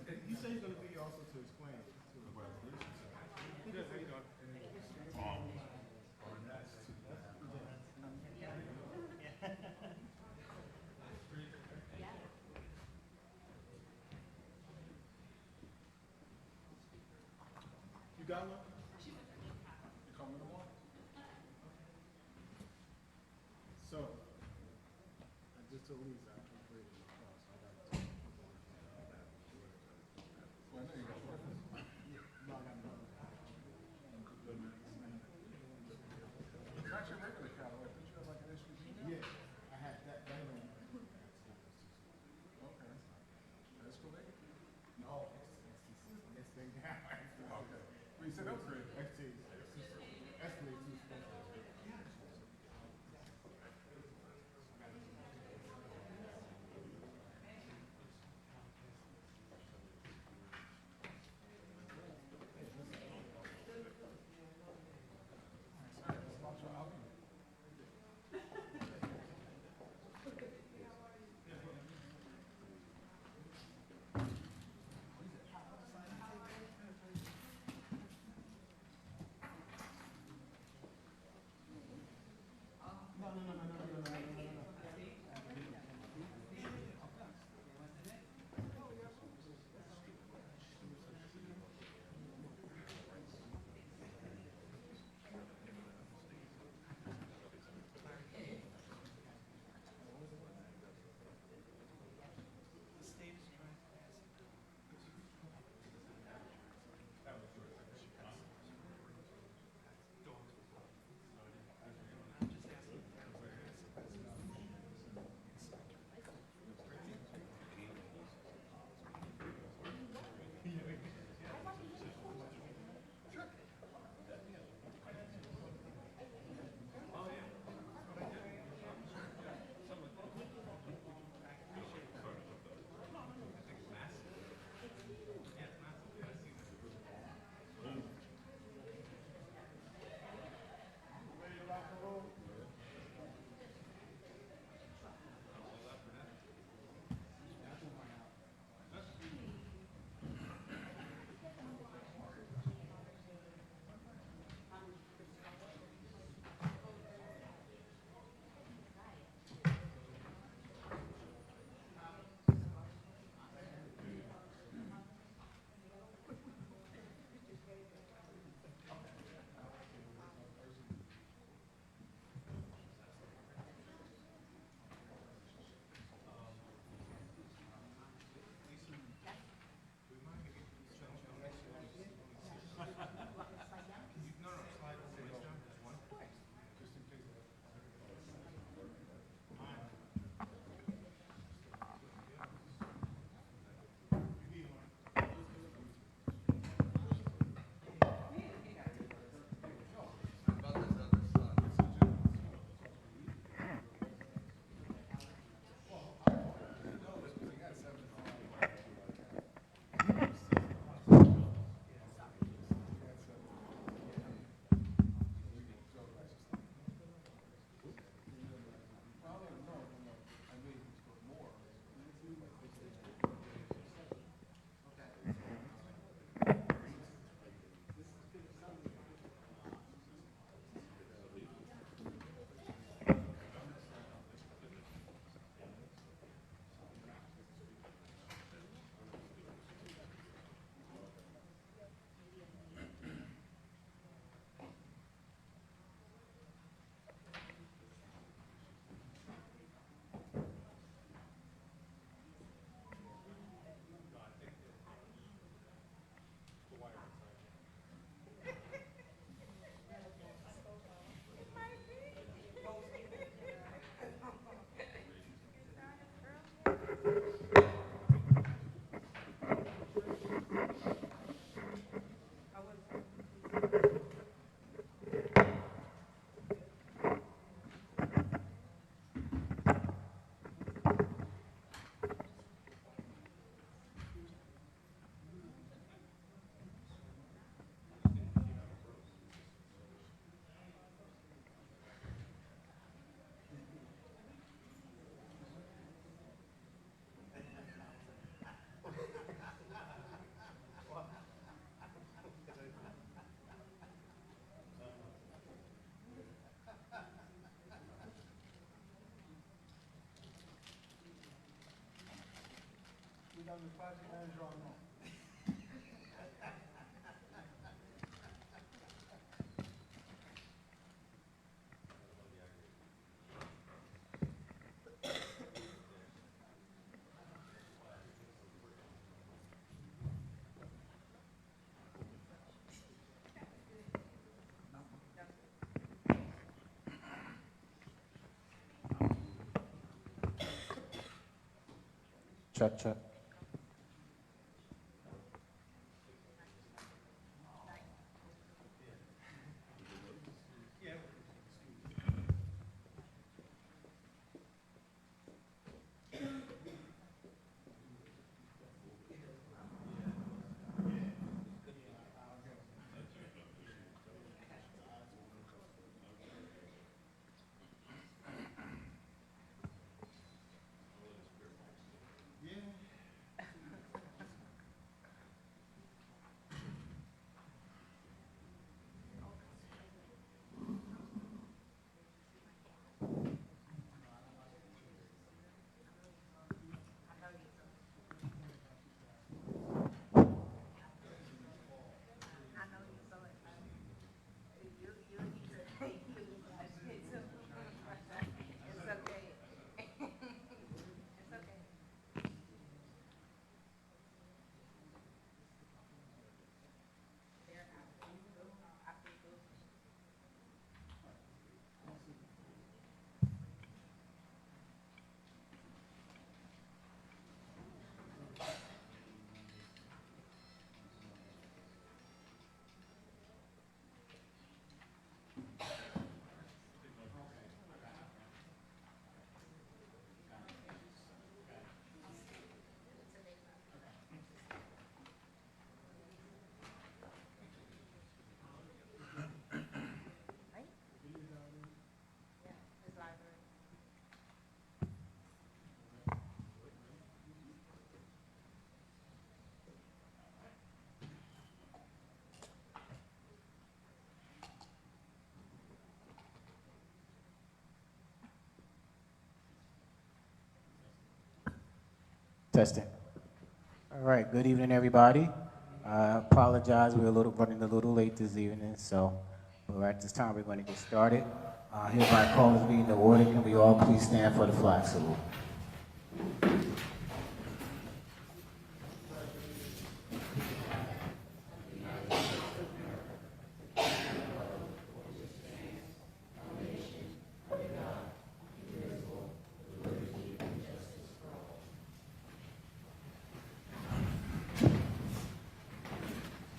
He said he's gonna be here also to explain. Good, how you doing? You got one? You coming tomorrow? So, I just told Lisa I upgraded my car, so I got to take a couple of Well, I know you got work. No, I got another. It's not your regular Cadillac. Don't you have like an SUV now? Yeah, I had that. That one. Okay. Escalade? No, it's thing down. Okay. Well, you said upgrade. Escalade too expensive. become the project manager on loan. Check, check. Testing. All right, good evening, everybody. I apologize, we're running a little late this evening, but at this time, we're going to get started. Hereby call this meeting to order. Can we all please stand for the flag salute?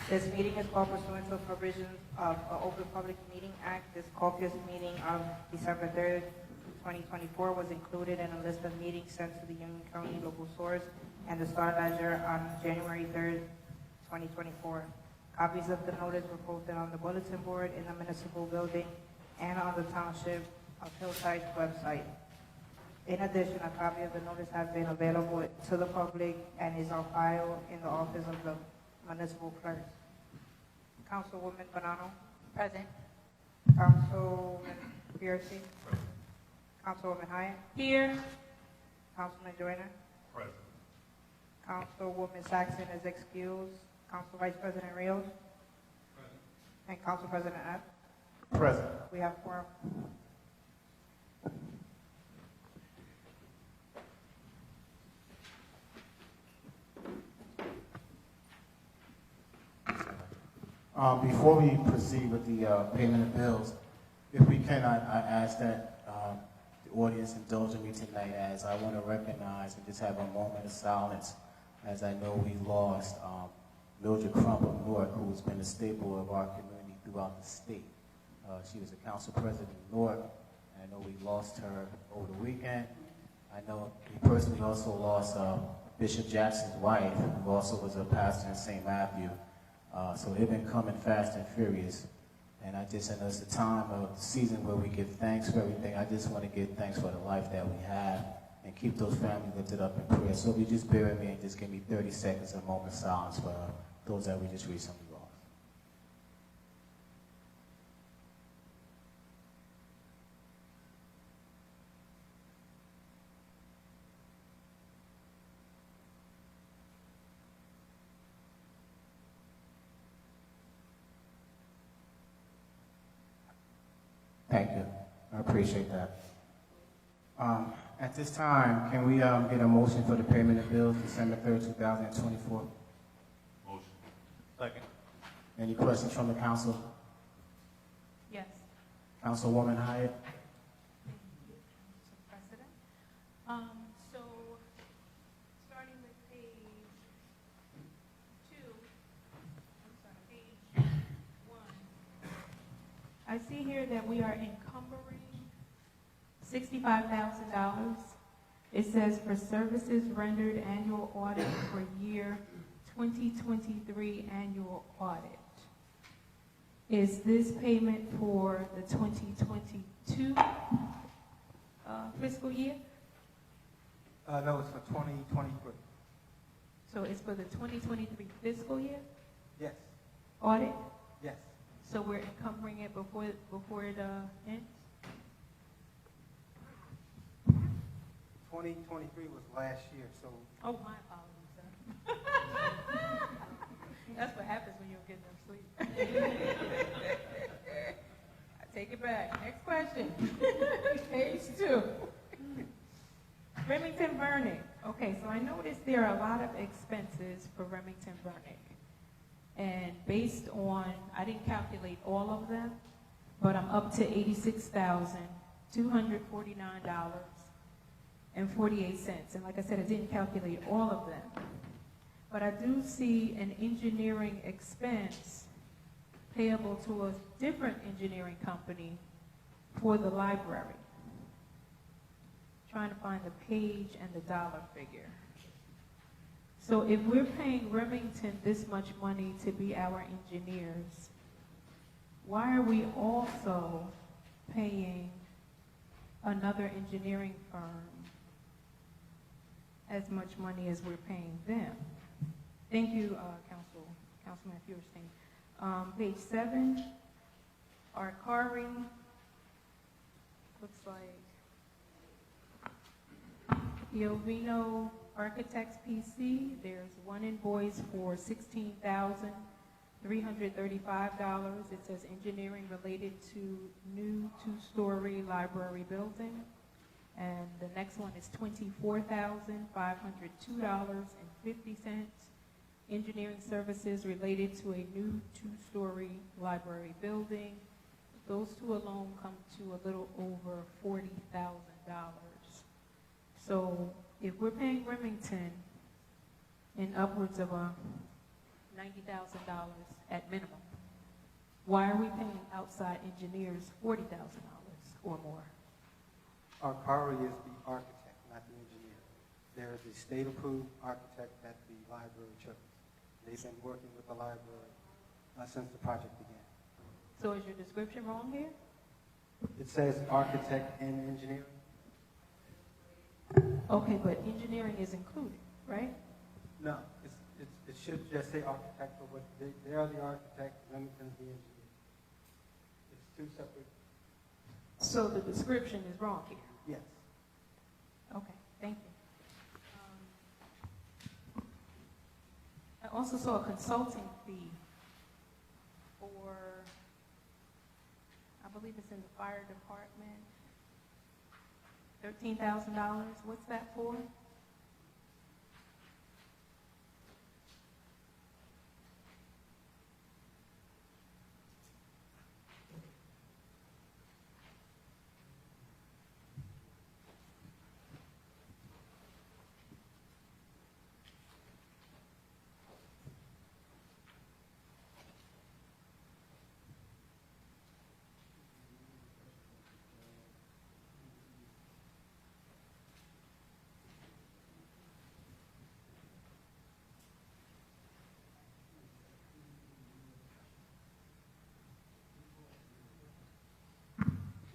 This meeting is called pursuant to the provisions of the Open Public Meeting Act. This caucus meeting of December 3rd, 2024 was included in a list of meetings sent to the Union County local source and the Star Ledger on January 3rd, 2024. Copies of the notice were posted on the bulletin board in the municipal building and on the Township of Hillside's website. In addition, a copy of the notice has been available to the public and is on file in the office of the municipal clerk. Councilwoman Bonanno. Present. Councilwoman Piercy. Councilwoman Hyatt. Here. Councilman Joyner. Present. Councilwoman Saxon is excused. Council Vice President Rios. Present. And Council President Ebb. Present. We have quorum. Before we proceed with the payment of bills, if we can, I ask that the audience indulge me tonight as I want to recognize and just have a moment of silence as I know we lost Mildred Crump of Newark, who has been a staple of our community throughout the state. She was a council president in Newark, and I know we lost her over the weekend. I know we personally also lost Bishop Jackson's wife, who also was a pastor in St. Matthew. So they've been coming fast and furious. And I know it's a time of the season where we give thanks for everything. I just want to give thanks for the life that we have and keep those families lifted up in prayer. So if you just bear with me and just give me 30 seconds, a moment of silence for those that we just recently lost. Thank you. I appreciate that. At this time, can we get a motion for the payment of bills December 3rd, 2024? Motion. Second. Any questions from the council? Yes. Councilwoman Hyatt? Mr. President. So, starting with page 2, page 1, I see here that we are encumbering $65,000. It says for services rendered annual audit for year 2023 annual audit. Is this payment for the 2022 fiscal year? No, it's for 2023. So it's for the 2023 fiscal year Yes, audit? yes. So we're encumbering it before it ends? 2023 was last year, so Oh, my apologies, sir. That's what happens when you don't get enough sleep. I take it back. Next question. Page 2. Remington Burnick. Okay, so I noticed there are a lot of expenses for Remington Burnick. And based on, I didn't calculate all of them, but I'm up to $86,249.48. And like I said, I didn't calculate all of them. But I do see an engineering expense payable to a different engineering company for the library. Trying to find the page and the dollar figure. So if we're paying Remington this much money to be our engineers, why are we also paying another engineering firm as much money as we're paying them? Thank you, Councilman Feuerstein. Page 7, Arcari, looks like Iovino Architects PC, there's one invoice for $16,335. It says engineering related to new 2-story library building. And the next one is $24,502.50. Engineering services related to a new 2-story library building. Those two alone come to a little over $40,000. So if we're paying Remington in upwards of $90,000 at minimum, why are we paying outside engineers $40,000 or more? Arcari is the architect, not the engineer. There is a state-approved architect that the library chose. They've been working with the library since the project began. So is your description wrong here? It says architect and engineering. Okay, but engineering is included, right? No, it should just say architect, but they are the architect, Remington's the engineer. It's two separate. So the description is wrong here. Yes. Okay, thank you. I also saw a consulting fee for, I believe it's in the fire department, $13,000. What's that for?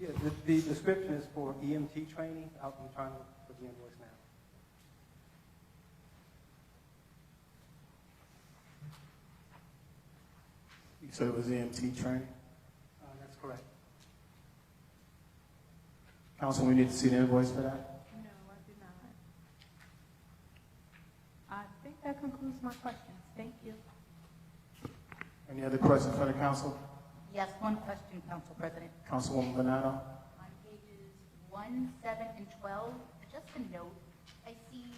Yeah, the description is for EMT training. I'm trying to put the invoice now. You said it was EMT training? That's correct. Council, we need to see the invoice for that? No, I do not. I think that concludes my questions. Thank you. Any other questions for the council? Yes, one question, Council President. Councilwoman Banano? On pages 1, 7, and 12, just a note, I see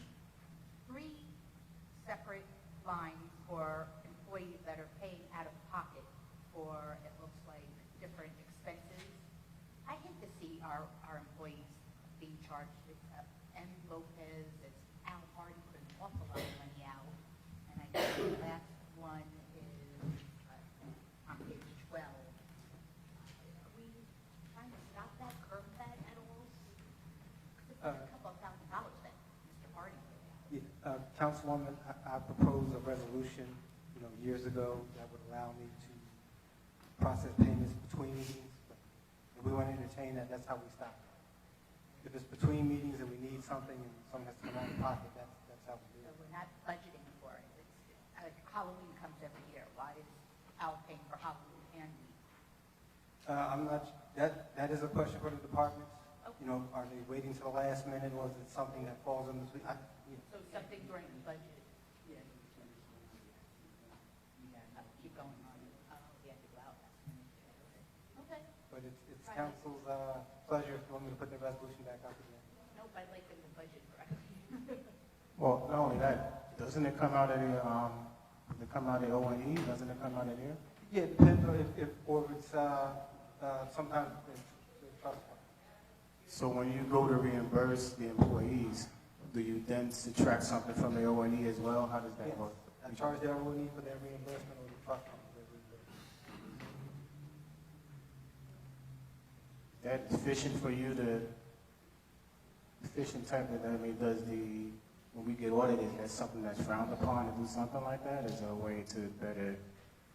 3 separate lines for employees that are paying out of pocket for, it looks like, different expenses. I hate to see our employees being charged. It's M. Lopez, it's Al Hardy, put an awful lot of money out. And I think the last one is on page 12. Are we trying to stop that, curb that at all? It's a couple of $1,000 that Mr. Hardy paid out. Yeah, Councilwoman, I proposed a resolution, years ago that would allow me to process payments between meetings. But if we want to entertain that, that's how we stop it. If it's between meetings and we need something and someone has to come out of pocket, that's how we do So it. we're not budgeting for it. Halloween comes every year. Why is Al paying for Halloween and me? I'm not, that is a question for the departments. Okay. Are they waiting till the last minute, or is it something that falls in between? So something during the budget? Keep going on. We have to go out. Okay. But it's council's pleasure if you want me to put the resolution back up again. Nope, I'd like them to budget correctly. Well, not only that, doesn't it come out of the, does it come out of the O&E? Doesn't it come out of there? Yeah, it depends on or it's, sometimes it's the trust fund. So when you go to reimburse the employees, do you then subtract something from the O&E as well? How does that Yes. work? I charge their O&E for their reimbursement, or the trust fund for their reimbursement. That efficient for you to, efficient type of, when we get audited, that's something that's frowned upon to do something like that? Is there a way to better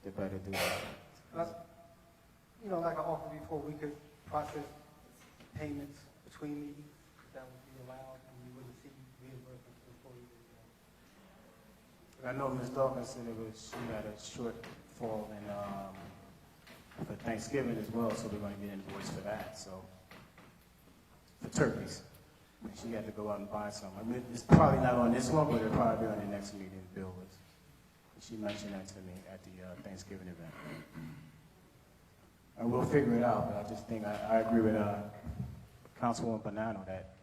do that? Like I offered before, we could process payments between meetings, that would be allowed, and we wouldn't see reimbursement to employees. I know Ms. Dawkins said she had a shortfall for Thanksgiving as well, so we're going to get invoiced for that, so, for turkeys. And she had to go out and buy some. I mean, it's probably not on this one, but it'll probably be on the next meeting bill list. She mentioned that to me at the Thanksgiving event. And we'll figure it out, but I just think, I agree with Councilwoman Bonanno that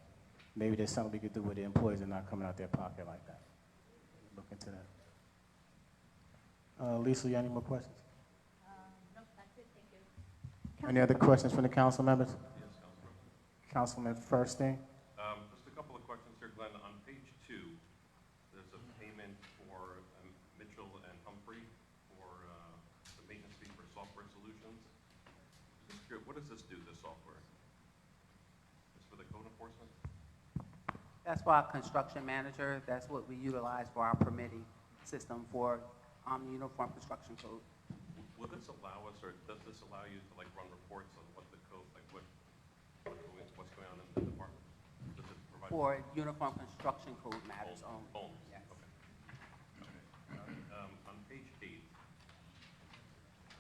maybe there's something we could do with the employees and not coming out their pocket like that. Look into that. Lisa, you have any more questions? No, that's it. Thank you. Any other questions from the council members? Yes, Councilman. Councilman Firstein? Just a couple of questions here, Glenn. On page 2, there's a payment for Mitchell and Humphrey for the maintenance fee for software solutions. Just curious, what does this do, this software? It's for the code enforcement? That's for our construction manager. That's what we utilize for our permitting system for the Uniform Construction Code. Will this allow us, or does this allow you to run reports on what the code, what's going on in the department? Does it provide For Uniform Construction Code matters only. Only? Yes. Okay. On page 8,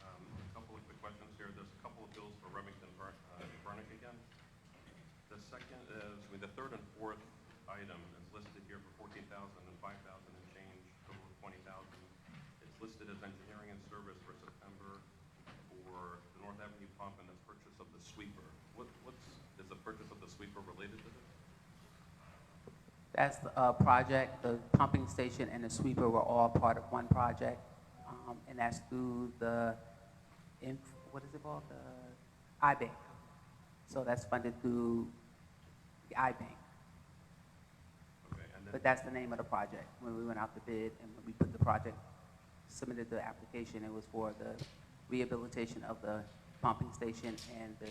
a couple of quick questions here. There's a couple of bills for Remington Burnick again. The second is, the third and fourth item is listed here for $14,000 and $5,000 and change, total of $20,000. It's listed as engineering and service for September for the North Avenue pump and the purchase of the sweeper. Is the purchase of the sweeper related to this? That's the project. The pumping station and the sweeper were all part of one project, and that's through the, what is it called? The iBank. So that's funded through the iBank. Okay, and then But that's the name of the project. When we went out to bid and when we put the project, submitted the application, it was for the rehabilitation of the pumping station and the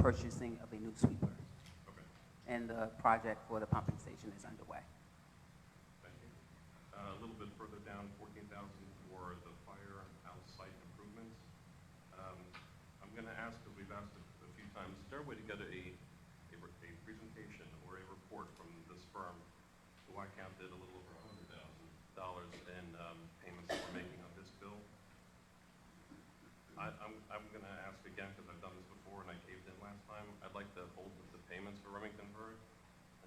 purchasing of a new sweeper. okay. And the project for the pumping station is underway. Thank you. A little bit further down, $14,000 for the firehouse site improvements. I'm going to ask, because we've asked a few times, is there a way to get a presentation or a report from this firm, who I counted a little over $100,000 in payments that we're making on this bill? I'm going to ask again, because I've done this before and I caved in last time. I'd like to hold the payments for Remington Burnick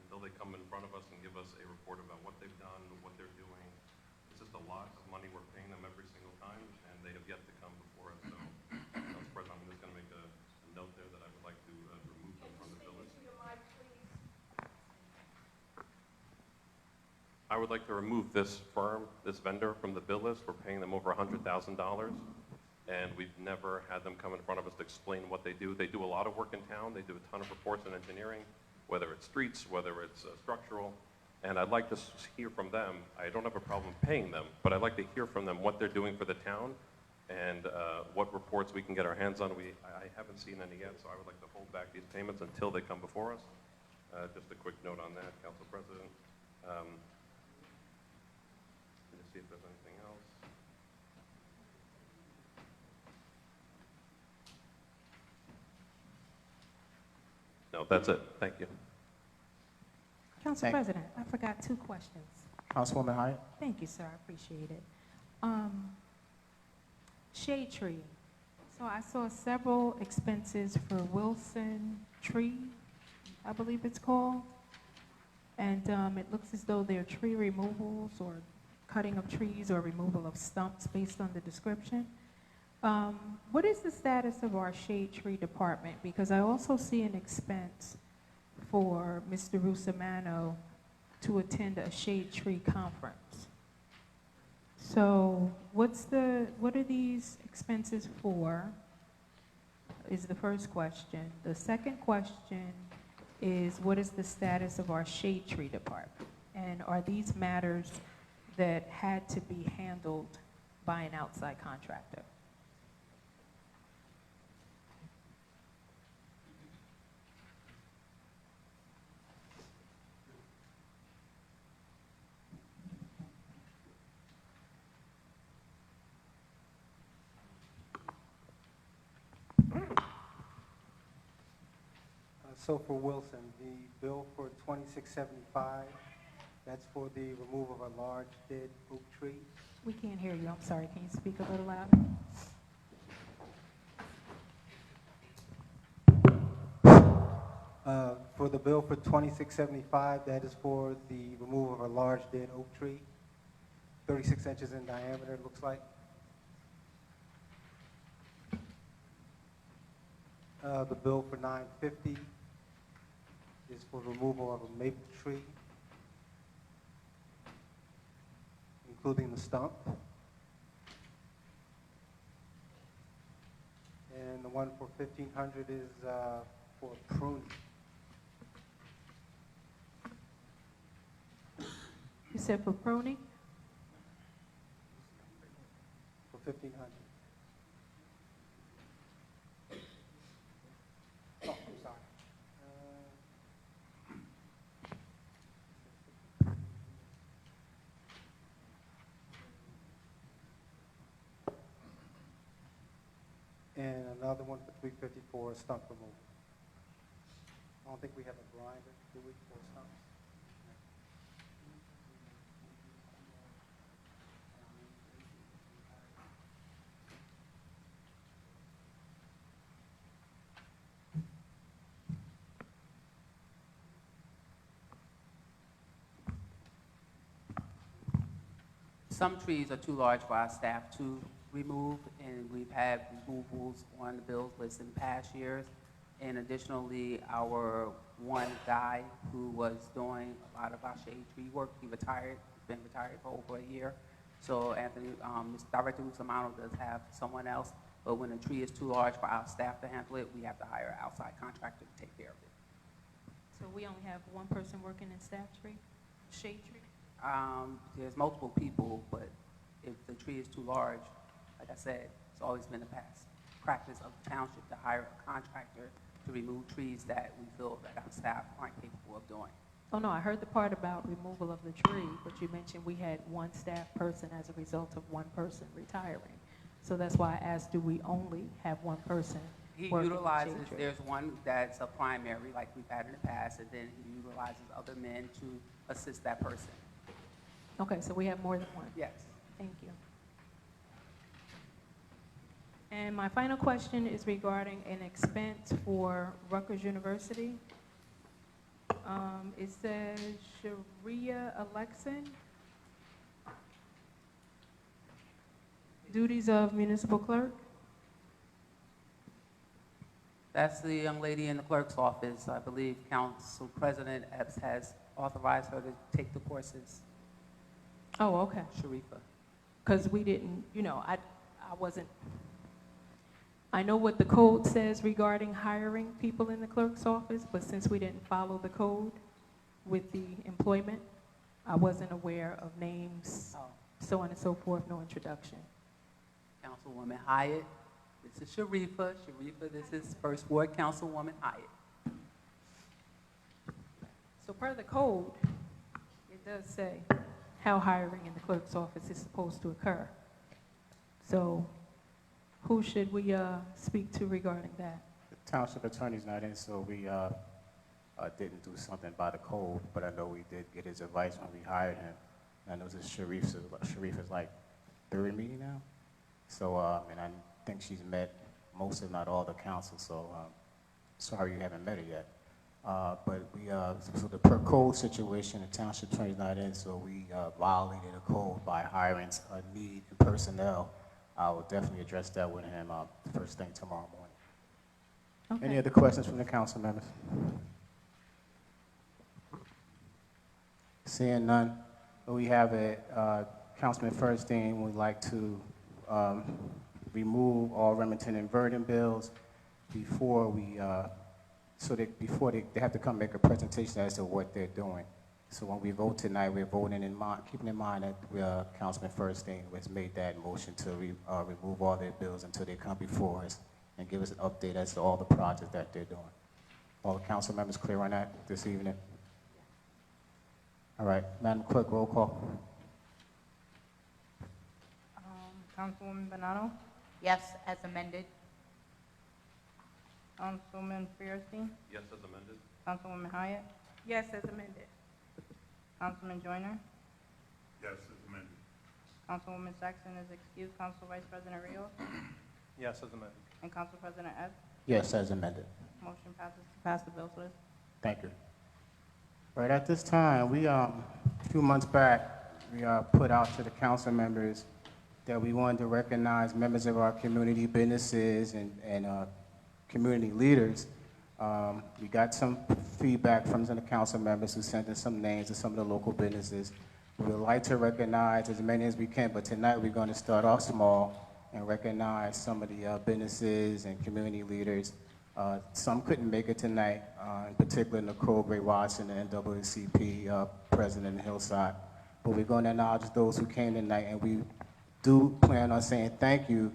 until they come in front of us and give us a report about what they've done, what they're doing. It's just a lot of money we're paying them every single time, and they have yet to come before us. So I would like to remove this firm, this vendor, from the bill list. We're paying them over $100,000, and we've never had them come in front of us to explain what they do. They do a lot of work in town. They do a ton of reports in engineering, whether it's streets, whether it's structural, and I'd like to hear from them. I don't have a problem paying them, but I'd like to hear from them what they're doing for the town and what reports we can get our hands on. I haven't seen any yet, so I would like to hold back these payments until they come before us. Just a quick note on that, Council President. Let me see if there's anything else. No, that's it. Thank you. Council Thank- President, I forgot 2 questions. Councilwoman Hyatt? Thank you, sir, I appreciate it. Shade tree. So I saw several expenses for Wilson Tree, I believe it's called. And it looks as though they're tree removals or cutting of trees or removal of stumps based on the description. What is the status of our shade tree department? Because I also see an expense for Mr. Rusomano to attend a shade tree conference. So what are these expenses for, is the first question. The second question is, what is the status of our shade tree department? And are these matters that had to be handled by an outside contractor? So for Wilson, the bill for 2675, that's for the removal of a large dead oak tree. We can't hear you, I'm sorry, can you speak a little louder? For the bill for 2675, that is for the removal of a large dead oak tree, 36 inches in diameter, it looks like. The bill for 950 is for removal of a maple tree, including the stump. And the one for 1500 is for pruning. You said for pruning? For 1500. Oh, I'm sorry. And another one for 354 is stump removal. I don't think we have a grinder, do we, for stumps? Some trees are too large for our staff to remove, and we've had removals on the bills list in past years. And additionally, our one guy who was doing a lot of our shade tree work, he retired, he's been retired for over a year. So Anthony, Director Rusomano does have someone else, but when a tree is too large for our staff to handle it, we have to hire an outside contractor to take care of it. So we only have one person working in staff tree, shade tree? There's multiple people, but if the tree is too large, like I said, it's always been the past practice of the township to hire a contractor to remove trees that we feel that our staff aren't capable of doing. Oh, no, I heard the part about removal of the tree, but you mentioned we had one staff person as a result of one person retiring. So that's why I asked, do we only have one person He working in utilizes, shade tree? there's one that's a primary, like we've had in the past, and then he utilizes other men to assist that person. Okay, so we have more than one. Yes. Thank you. And my final question is regarding an expense for Rutgers University. It says Sharia Alexin, duties of municipal clerk. That's the young lady in the clerk's office. I believe Council President Epps has authorized her to take the courses. Oh, okay. Sharifa. Because we didn't, I wasn't, I know what the code says regarding hiring people in the clerk's office, but since we didn't follow the code with the employment, I wasn't aware of names, Oh, so on and so forth, no introduction. Councilwoman Hyatt. This is Sharifa. Sharifa, this is First Ward Councilwoman Hyatt. So per the code, it does say how hiring in the clerk's office is supposed to occur. So who should we speak to regarding that? The township attorney's not in, so we didn't do something by the code, but I know we did get his advice when we hired him. I know this Sharif is like third meeting now. So, and I think she's met most, if not all, the council, so sorry you haven't met her yet. But we, so the per code situation, the township attorney's not in, so we violated a code by hiring a need in personnel. I will definitely address that with him first thing tomorrow morning. Okay. Any other questions from the council members? Seeing none, we have a Councilman Firstein would like to remove all Remington and Verdon bills before we, before they have to come make a presentation as to what they're doing. So when we vote tonight, we're voting in mind, keeping in mind that Councilman Firstein has made that motion to remove all their bills until they come before us and give us an update as to all the projects that they're doing. All the council members clear on that this evening? All right, Madam Clerk, roll call. Councilwoman Bonanno, Yes, as amended. Councilman Fierstein, Yes, as amended? Councilwoman Hyatt, Yes, as amended. Councilman Joyner, Yes, as amended. Councilwoman Saxon is excused, Council Vice President Rios, Yes, as amended. and Council President Epps. Yes, as amended. Motion passes to pass the bills list. Thank you. Right at this time, we, a few months back, we put out to the council members that we wanted to recognize members of our community businesses and community leaders. We got some feedback from some of the council members who sent us some names of some of the local businesses. We would like to recognize as many as we can, but tonight we're going to start off small and recognize some of the businesses and community leaders. Some couldn't make it tonight, in particular Nicole Gray Watson, the NAACP president in Hillside. But we're going to acknowledge those who came tonight, and we do plan on saying thank you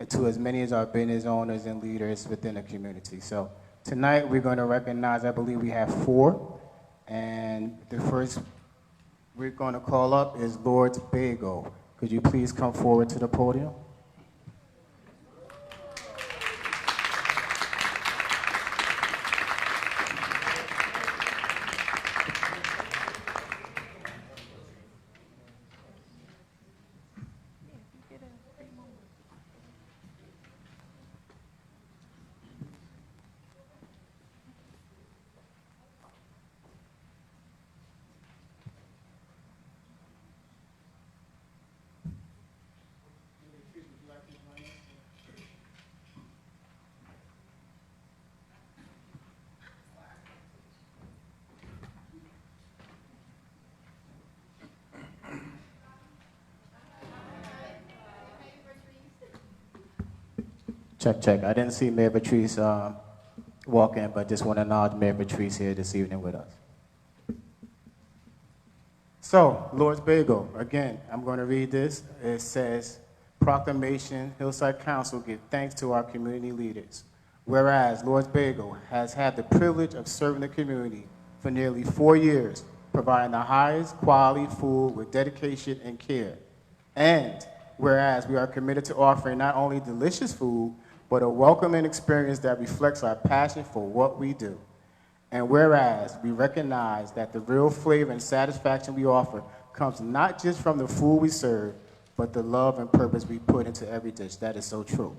to as many as our business owners and leaders within the community. So tonight we're going to recognize, I believe we have 4, and the first we're going to call up is Lord's Bagel. Could you please come forward to the podium? Check, check. I didn't see Mayor Patrice walk in, but just want to acknowledge Mayor Patrice here this evening with us. So, Lord's Bagel, again, I'm going to read this. It says, proclamation, Hillside Council give thanks to our community leaders. Whereas Lord's Bagel has had the privilege of serving the community for nearly 4 years, providing the highest quality food with dedication and care. And whereas we are committed to offering not only delicious food, but a welcoming experience that reflects our passion for what we do. And whereas we recognize that the real flavor and satisfaction we offer comes not just from the food we serve, but the love and purpose we put into every dish. That is so true.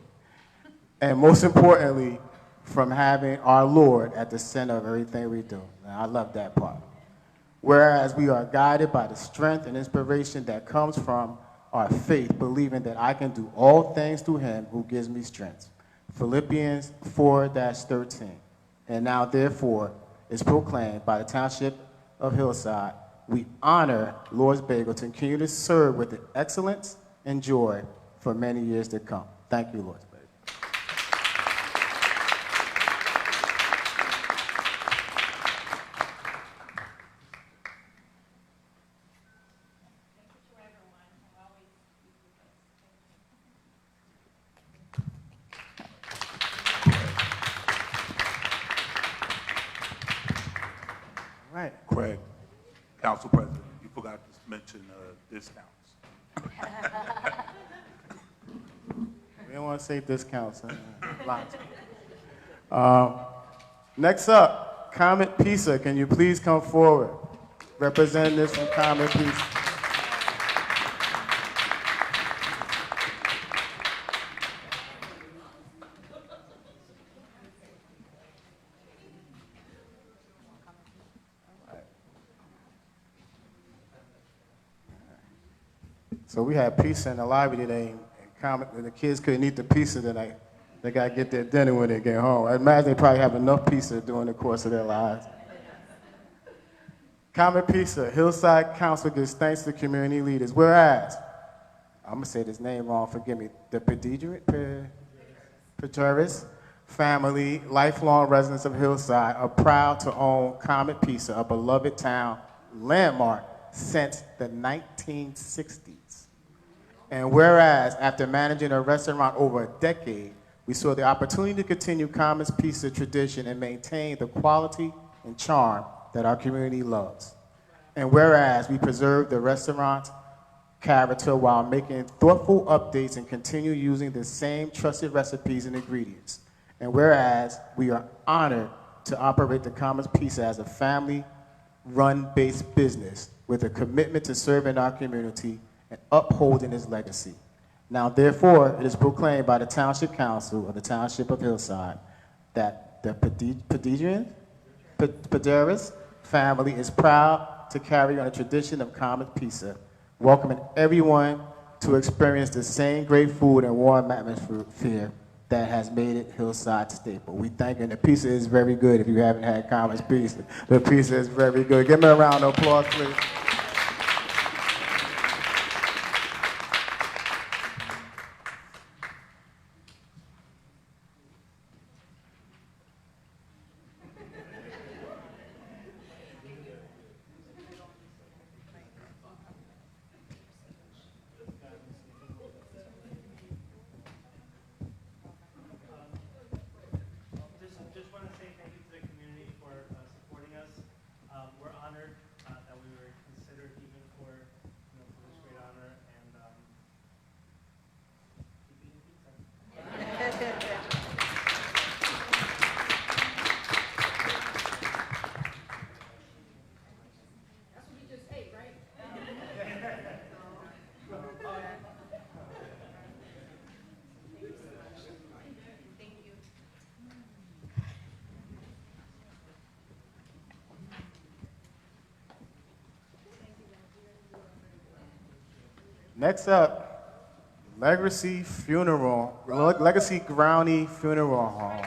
And most importantly, from having our Lord at the center of everything we do. And I love that part. Whereas we are guided by the strength and inspiration that comes from our faith, believing that I can do all things through him who gives me strength. Philippians 4-13. And now, therefore, is proclaimed by the Township of Hillside we honor Lord's Bagel to continue to serve with excellence and joy for many years to come. Thank you, Lord's Bagel. All right. Craig, Council President, you forgot to mention discounts. We don't want to say discounts. Lots. Next up, Comet Pizza. Can you please come forward? Representatives from Comet Pizza. So we had pizza in the lobby today, and the kids couldn't eat the pizza tonight. They got to get their dinner when they get home. I imagine they probably have enough pizza during the course of their lives. Comet Pizza, Hillside Council gives thanks to community leaders. Whereas, I'm going to say this name wrong, forgive me, the Pateris family, lifelong residents of Hillside, are proud to own Comet Pizza, a beloved town landmark since the 1960s. And whereas, after managing a restaurant over a decade, we saw the opportunity to continue Comet's Pizza tradition and maintain the quality and charm that our community loves. And whereas, we preserve the restaurant's character while making thoughtful updates and continue using the same trusted recipes and ingredients. And whereas, we are honored to operate the Comet's Pizza as a family-run-based business with a commitment to serving our community and upholding its legacy. Now, therefore, it is proclaimed by the Township Council of the Township of Hillside that the Paderas family is proud to carry on a tradition of Comet Pizza, welcoming everyone to experience the same great food and warm atmosphere that has made it Hillside's staple. We thank you, and the pizza is very good if you haven't had Comet's Pizza. The pizza is very good. Give me a round of applause, please. Just want to say thank you to the community for supporting us. We're honored that we were considered even for this great honor, and keep eating pizza. That's what we just ate, right? Thank you. Next up, Legacy Growney Funeral Home.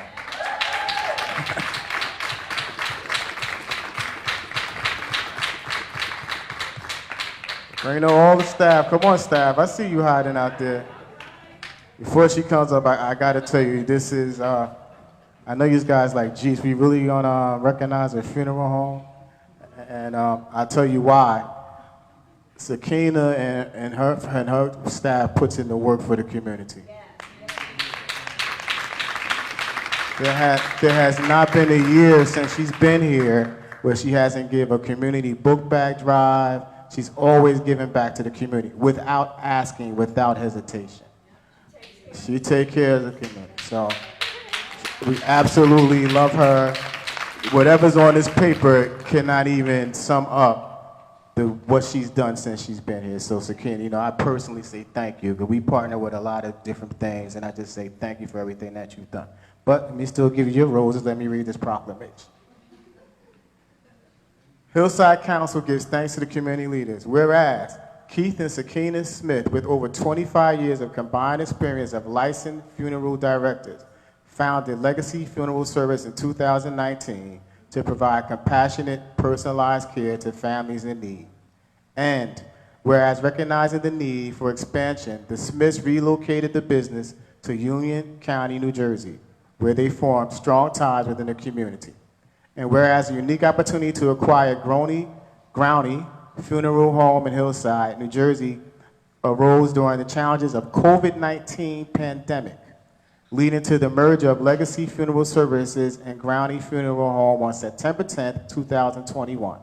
Bring in all the staff. Come on, staff. I see you hiding out there. Before she comes up, I got to tell you, this is, I know you guys like, geez, we really gonna recognize a funeral home? And I'll tell you why. Sakina and her staff puts in the work for the community. There has not been a year since she's been here where she hasn't given a community book bag drive. She's always giving back to the community without asking, without hesitation. She takes care of the community. So we absolutely love her. Whatever's on this paper cannot even sum up what she's done since she's been here. So Sakina, I personally say thank you, because we partner with a lot of different things, and I just say thank you for everything that you've done. But let me still give you your roses. Let me read this proclamation. Hillside Council gives thanks to the community leaders. Whereas Keith and Sakina Smith, with over 25 years of combined experience of licensed funeral directors, founded Legacy Funeral Service in 2019 to provide compassionate, personalized care to families in need. And whereas recognizing the need for expansion, the Smiths relocated the business to Union County, New Jersey, where they formed strong ties within the community. And whereas a unique opportunity to acquire Growney Funeral Home in Hillside, New Jersey, arose during the challenges of COVID-19 pandemic, leading to the merger of Legacy Funeral Services and Growney Funeral Home on September 10th, 2021.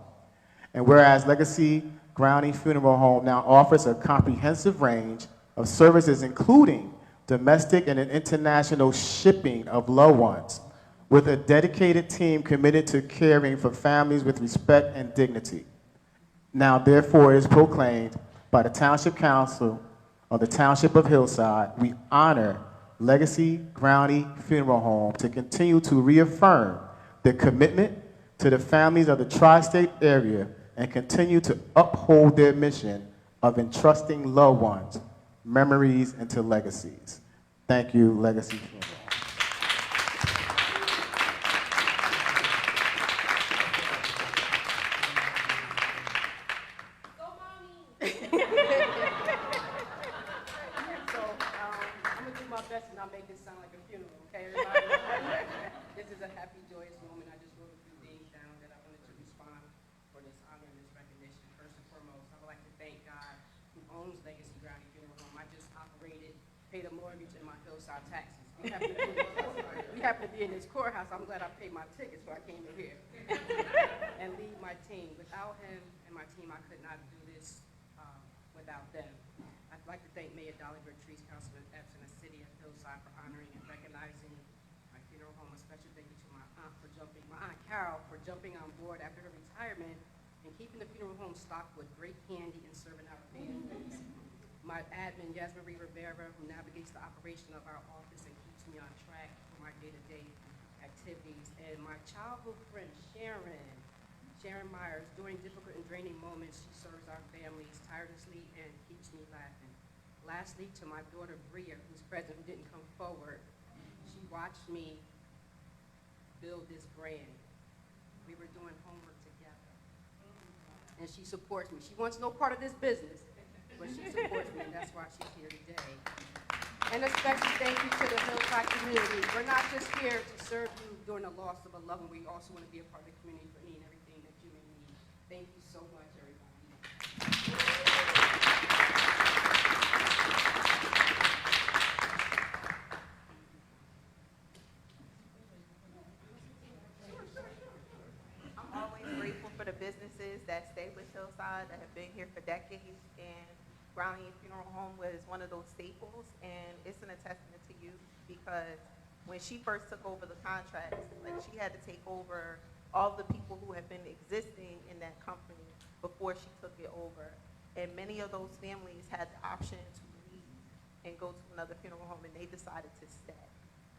And whereas Legacy Growney Funeral Home now offers a comprehensive range of services, including domestic and international shipping of loved ones, with a dedicated team committed to caring for families with respect and dignity. Now, therefore, it is proclaimed by the Township Council of the Township of Hillside, we honor Legacy Growney Funeral Home to continue to reaffirm their commitment to the families of the tri-state area and continue to uphold their mission of entrusting loved ones, memories, into legacies. Thank you, Legacy Funeral Home. I'm gonna do my best and not make this sound like a funeral, okay, everybody? This is a happy, joyous moment. I just wrote a few things down that I wanted to respond for this honor and this recognition. First and foremost, I would like to thank God who owns Legacy Growney Funeral Home. I just operated, paid a mortgage and my Hillside taxes. We happen to be in this courthouse. I'm glad I paid my tickets before I came in here and lead my team. Without him and my team, I could not do this without them. I'd like to thank Mayor Dolly Bertrice, Councilman Epps, and the city of Hillside for honoring and recognizing my funeral home. A special thank you to my aunt Carol for jumping on board after her retirement and keeping the funeral home stocked with great candy and serving our families. My admin, Yasmin Rivera, who navigates the operation of our office and keeps me on track for my day-to-day activities. And my childhood friend, Sharon Myers. During difficult and draining moments, she serves our families tirelessly and keeps me laughing. Lastly, to my daughter, Bria, who's present, who didn't come forward, she watched me build this brand. We were doing homework together. And she supports me. She wants no part of this business, but she supports me, and that's why she's here today. And a special thank you to the Hillside community. We're not just here to serve you during the loss of a loved one. We also want to be a part of the community for any and everything that you may need. Thank you so much, everybody. I'm always grateful for the businesses that stay with Hillside, that have been here for decades, and Growney Funeral Home was one of those staples, and it's an testament to you because when she first took over the contracts, like she had to take over all the people who had been existing in that company before she took it over. And many of those families had the option to leave and go to another funeral home, and they decided to stay.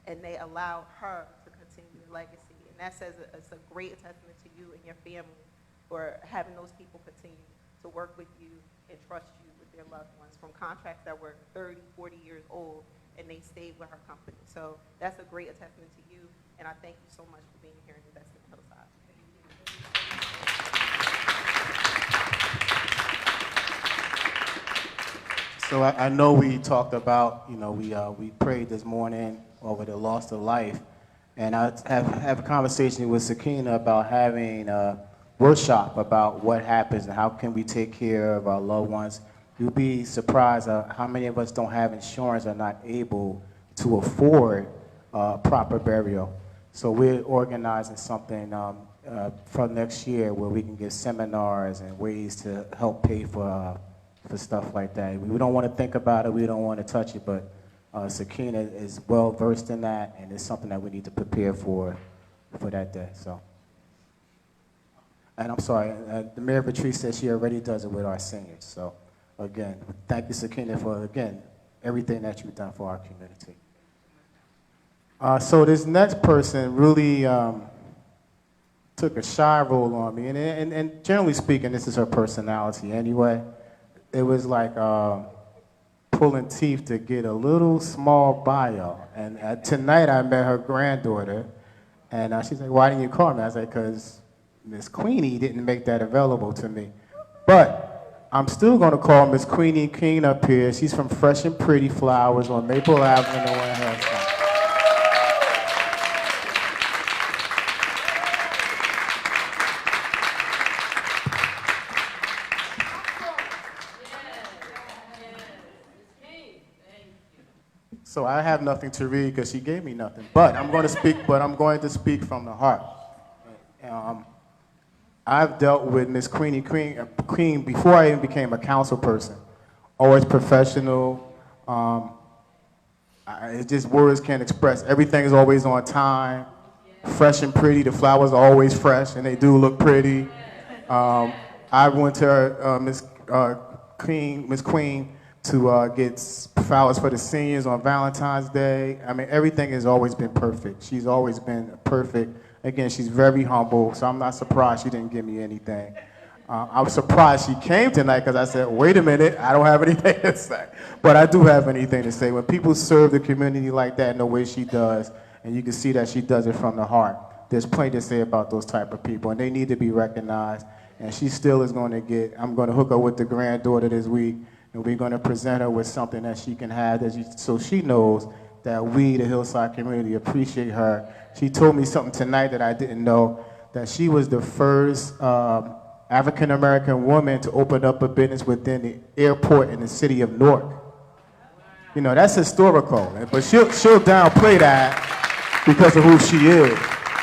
And they allowed her to continue the legacy. And that says it's a great testament to you and your family for having those people continue to work with you and trust you with their loved ones from contracts that were 30, 40 years old, and they stayed with her company. So that's a great testament to you, and I thank you so much for being here and investing in Hillside. So I know we talked about, we prayed this morning over the loss of life, and I have a conversation with Sakina about having a workshop about what happens and how can we take care of our loved ones. You'll be surprised how many of us don't have insurance, are not able to afford proper burial. So we're organizing something for next year where we can give seminars and ways to help pay for stuff like that. We don't want to think about it, we don't want to touch it, but Sakina is well versed in that, and it's something that we need to prepare for that day. So, and I'm sorry, the Mayor Patrice said she already does it with our seniors. So, again, thank you, Sakina, for everything that you've done for our community. So this next person really took a shy role on me, and generally speaking, this is her personality anyway. It was like pulling teeth to get a little small bio. And tonight I met her granddaughter, And she's like, why didn't you call me? I was like, because Miss Queenie didn't make that available to me. But I'm still going to call Miss Queenie King up here. She's from Fresh and Pretty Flowers on Maple Avenue in Hillside. So I have nothing to read because she gave me nothing. But I'm going to speak. But I'm going to speak from the heart. I've dealt with Miss Queen before I even became a council person. Always professional. It's just words can't express. Everything is always on time. Fresh and pretty. The flowers are always fresh, and they do look pretty. I went to her, Miss Queen, to get flowers for the seniors on Valentine's Day. I mean, everything has always been perfect. She's always been perfect. Again, she's very humble, so I'm not surprised she didn't give me anything. I was surprised she came tonight because I said, wait a minute, I don't have anything to say. But I do have anything to say. When people serve the community like that in the way she does, and you can see that she does it from the heart, there's plenty to say about those type of people, and they need to be recognized. And she still is going to get, I'm going to hook her with the granddaughter this week, and we're going to present her with something that she can have so she knows that we, the Hillside community, appreciate her. She told me something tonight that I didn't know, that she was the first African-American woman to open up a business within the airport in the city of Newark. You know, that's historical, but she'll downplay that because of who she is.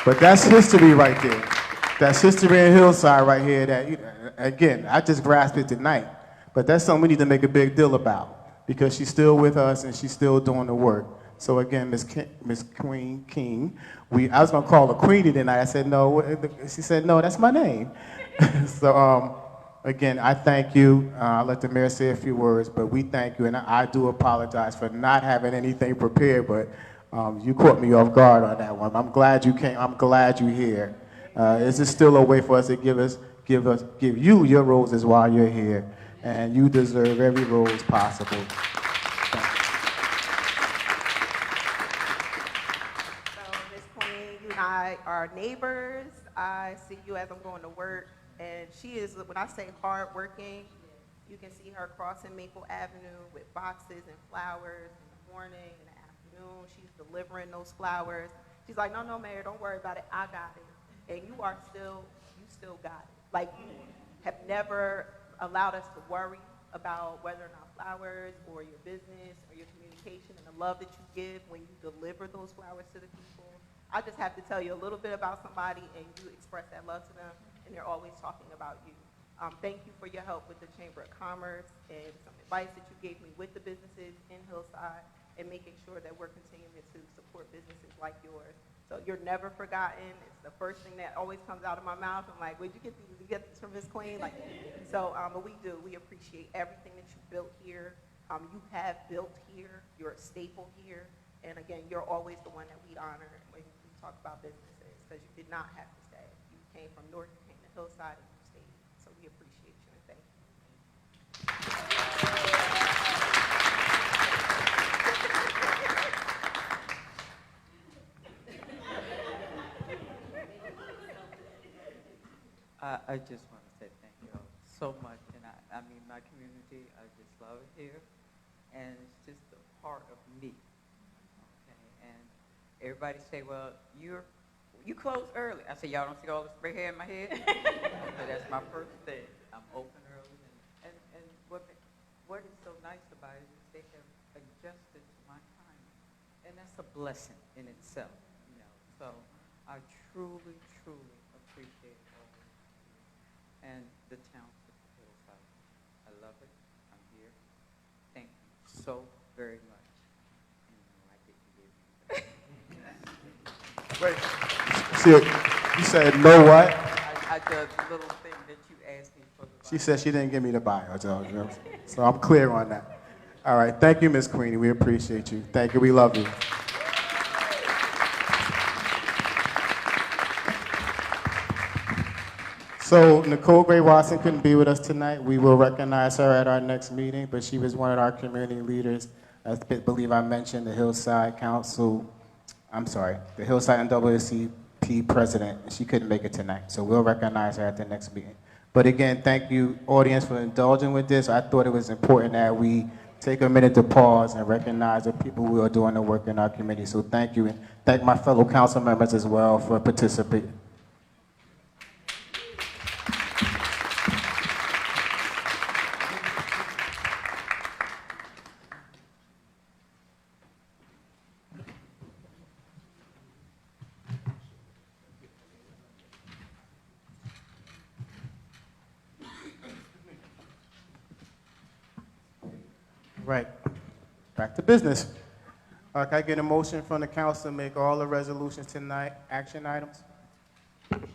But that's history right there. That's history in Hillside right here that, again, I just grasped it tonight. But that's something we need to make a big deal about because she's still with us and she's still doing the work. So again, Miss Queen King, I was gonna call her Queenie tonight. I said no. She said no. That's my name. So again, I thank you. I'll let the mayor say a few words, but we thank you, and I do apologize for not having anything prepared. But you caught me off guard on that one. I'm glad you came. I'm glad you're here. Is this still a way for us to give you your roses while you're here? And you deserve every rose possible. So, Ms. Queen, you and I are neighbors. I see you as I'm going to work, and she is, when I say hardworking, you can see her crossing Maple Avenue with boxes and flowers in the morning, in the afternoon. She's delivering those flowers. She's like, no, Mayor, don't worry about it. I got it. And you still got it. Like, you have never allowed us to worry about whether or not flowers or your business or your communication and the love that you give when you deliver those flowers to the people. I just have to tell you a little bit about somebody and you express that love to them and they're always talking about you. Thank you for your help with the Chamber of Commerce and some advice that you gave me with the businesses in Hillside and making sure that we're continuing to support businesses like yours. So you're never forgotten. It's the first thing that always comes out of my mouth. I'm like, where'd you get these? Did you get this from Miss Queen? Like, so, but we do. We appreciate everything that you built here. You have built here. You're a staple here. And again, you're always the one that we honor when we talk about businesses because you did not have to stay. You came from North, you came to Hillside, and you stayed. So we appreciate you and thank you. I just want to say thank you all so much, and I mean my community, I just love it here, and it's just a part of me, okay, and everybody say, well, you close early. I say, y'all don't see all this gray hair in my head? So that's my first thing. I'm open early, and what is so nice about it is they have adjusted to my time, and that's a blessing in itself, you know, so I truly, truly appreciate it all. And the township of Hillside. I love it. I'm here. Thank you so very much. And I didn't give you. Wait, you said no what? I the little thing that you asked me for the bio. She said she didn't give me the bio, so I'm clear on that. All right, thank you, Miss Queenie. We appreciate you. Thank you. We love you. So Nicole Gray Watson couldn't be with us tonight. We will recognize her at our next meeting, but she was one of our community leaders. I believe I mentioned the Hillside Council, the Hillside NAACP president, and she couldn't make it tonight, so we'll recognize her at the next meeting. But again, thank you, audience, for indulging with this. I thought it was important that we take a minute to pause and recognize the people who are doing the work in our community. So thank you, and thank my fellow council members as well for participating. Right, back to business. Can I get a motion from the council to make all the resolutions tonight action items? Second.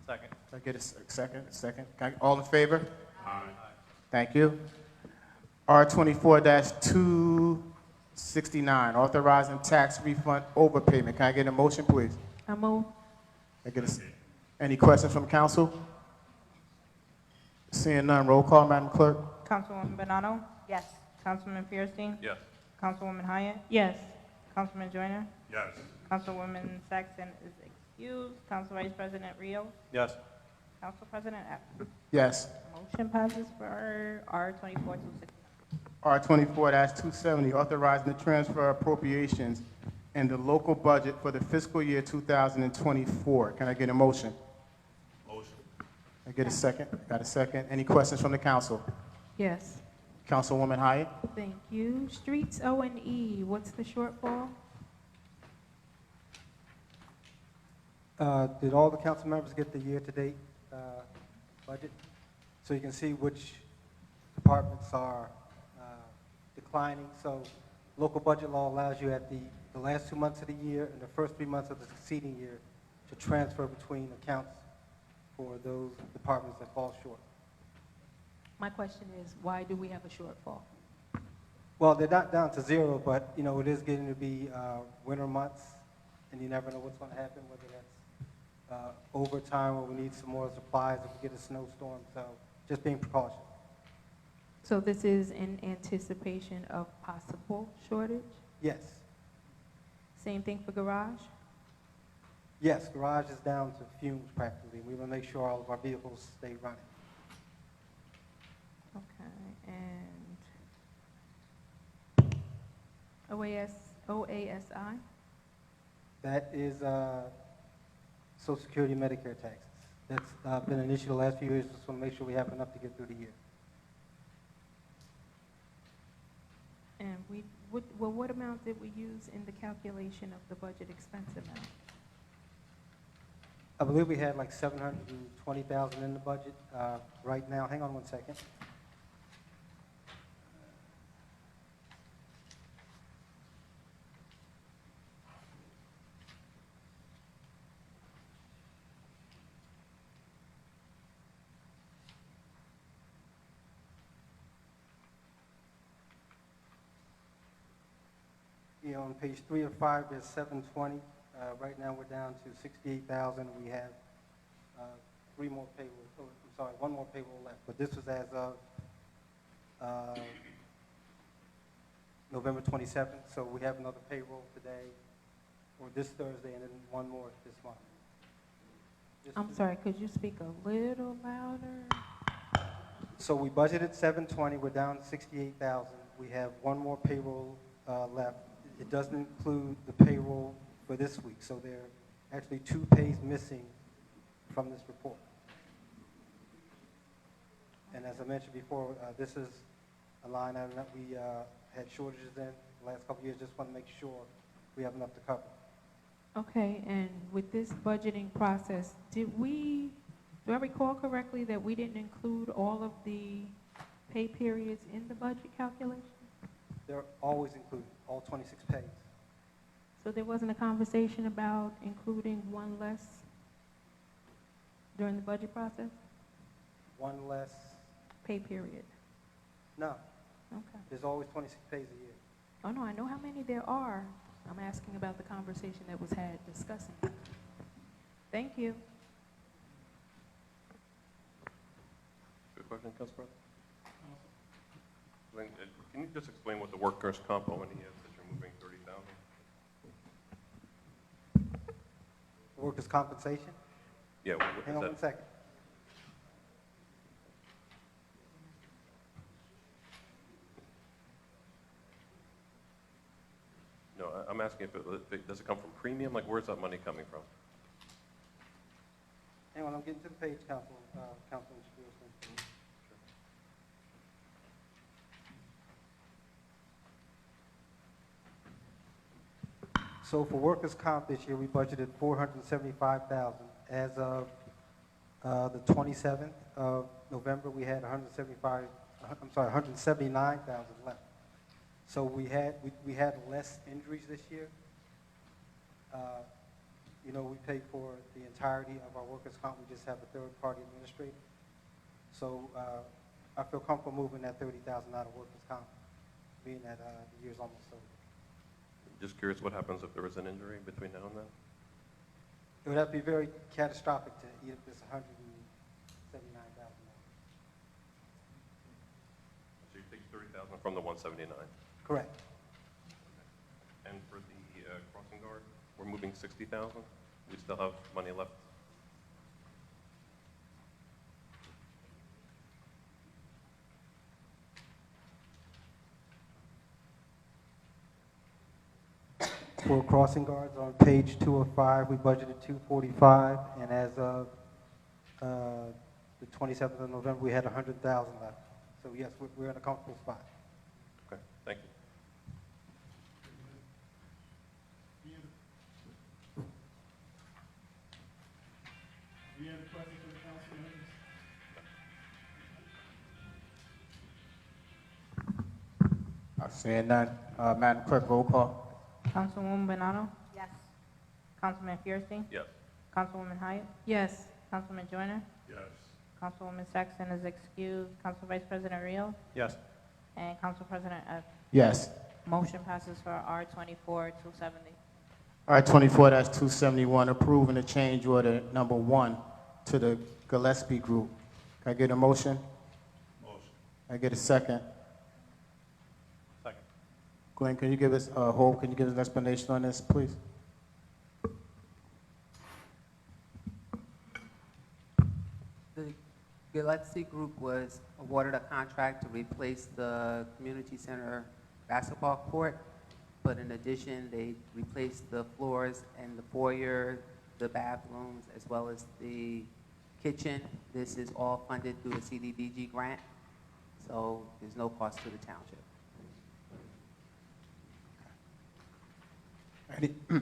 Can I get a second? All in favor? Aye. Thank you. R24-269, authorizing tax refund overpayment. Can I get a motion, please? I move. Any questions from council? Seeing none, roll call, Madam Clerk. Councilwoman Bonanno? Yes. Councilman Fierstein? Yes. Councilwoman Hyatt? Yes. Councilman Joyner? Yes. Councilwoman Saxon is excused. Council Vice President Rios? Yes. Council President Epps? Yes. Motion passes for R24-269. R24-270, authorizing the transfer appropriations in the local budget for the fiscal year 2024. Can I get a motion? Motion. I get a second? Got a second. Any questions from the council? Yes. Councilwoman Hyatt? Thank you. Streets O&E, what's the shortfall? Did all the council members get the year-to-date budget? So you can see which departments are declining. So local budget law allows you at the last 2 months of the year and the first 3 months of the succeeding year to transfer between accounts for those departments that fall short. My question is, why do we have a shortfall? Well, they're not down to zero, but you know it is getting to be winter months, and you never know what's going to happen, whether that's overtime or we need some more supplies if we get a snowstorm. So just being precautious. So this is in anticipation of possible shortage? Yes. Same thing for garage? Yes, garage is down to fumes practically. We want to make sure all of our vehicles stay running. Okay, and OASI? That is Social Security and Medicare taxes. That's been an issue the last few years. Just want to make sure we have enough to get through the year. And what amount did we use in the calculation of the budget expense amount? I believe we had like $720,000 in the budget right now. Hang on one second. You know, on page 3 of 5, there's 720. Right now, we're down to 68,000. We have one more payroll left. But this was as of November 27th. So we have another payroll today, or this Thursday, and then one more this month. I'm sorry, could you speak a little louder? So we budgeted 720. We're down to 68,000. We have one more payroll left. It doesn't include the payroll for this week, so there are actually 2 pays missing from this report. And as I mentioned before, this is a line item that we had shortages in the last couple of years. Just want to make sure we have enough to cover. Okay, and with this budgeting process, do I recall correctly that we didn't include all of the pay periods in the budget calculation? They're always included, all 26 pays. So there wasn't a conversation about including one less during the budget process? One less? Pay period? No. Okay. There's always 26 pays a year. Oh, no, I know how many there are. I'm asking about the conversation that was had discussing it. Thank you. Good question, Council President. Can you just explain what the workers' comp O&E is that you're moving 30,000? workers' compensation. Yeah, what is Hang on that? 1 second. No, I'm asking does it come from premium? Like, where's that money coming from? Hang on, I'm getting to the page, Councilman Spielson. So for workers' comp this year, we budgeted $475,000. As of the 27th of November, we had $179,000 left. So we had less injuries this year. You know, we pay for the entirety of our workers' comp. We just have a third-party administrator. So I feel comfortable moving that $30,000 out of workers' comp, being that the year's almost over. Just curious what happens if there is an injury between now and then? It would have to be very catastrophic to eat up this $179,000. So you take 30,000 from the 179. Correct. And for the crossing guard, we're moving 60,000. We still have money left. For crossing guards, on page 205, we budgeted $245, and as of the 27th of November, we had $100,000 left. So yes, we're in a comfortable spot. Okay, thank you. Any other questions for the council members? Seeing none, Madam Clerk, roll call. Councilwoman Bonanno? Yes. Councilman Fierstein? Yes. Councilwoman Hyatt? Yes. Councilman Joyner? Yes. Councilwoman Saxon is excused. Council Vice President Rios? Yes. And Council President Epps. Yes. Motion passes for R-24-270. All right, 24-271, approving the change order number 1 to the Gillespie Group. Can I get a motion? Motion. Can I get a second? Second. Glenn, can you give us, Hope, can you give us an explanation on this, please? The Gillespie Group was awarded a contract to replace the community center basketball court, but in addition, they replaced the floors in the foyer, the bathrooms, as well as the kitchen. This is all funded through a CDBG grant, so there's no cost to the township.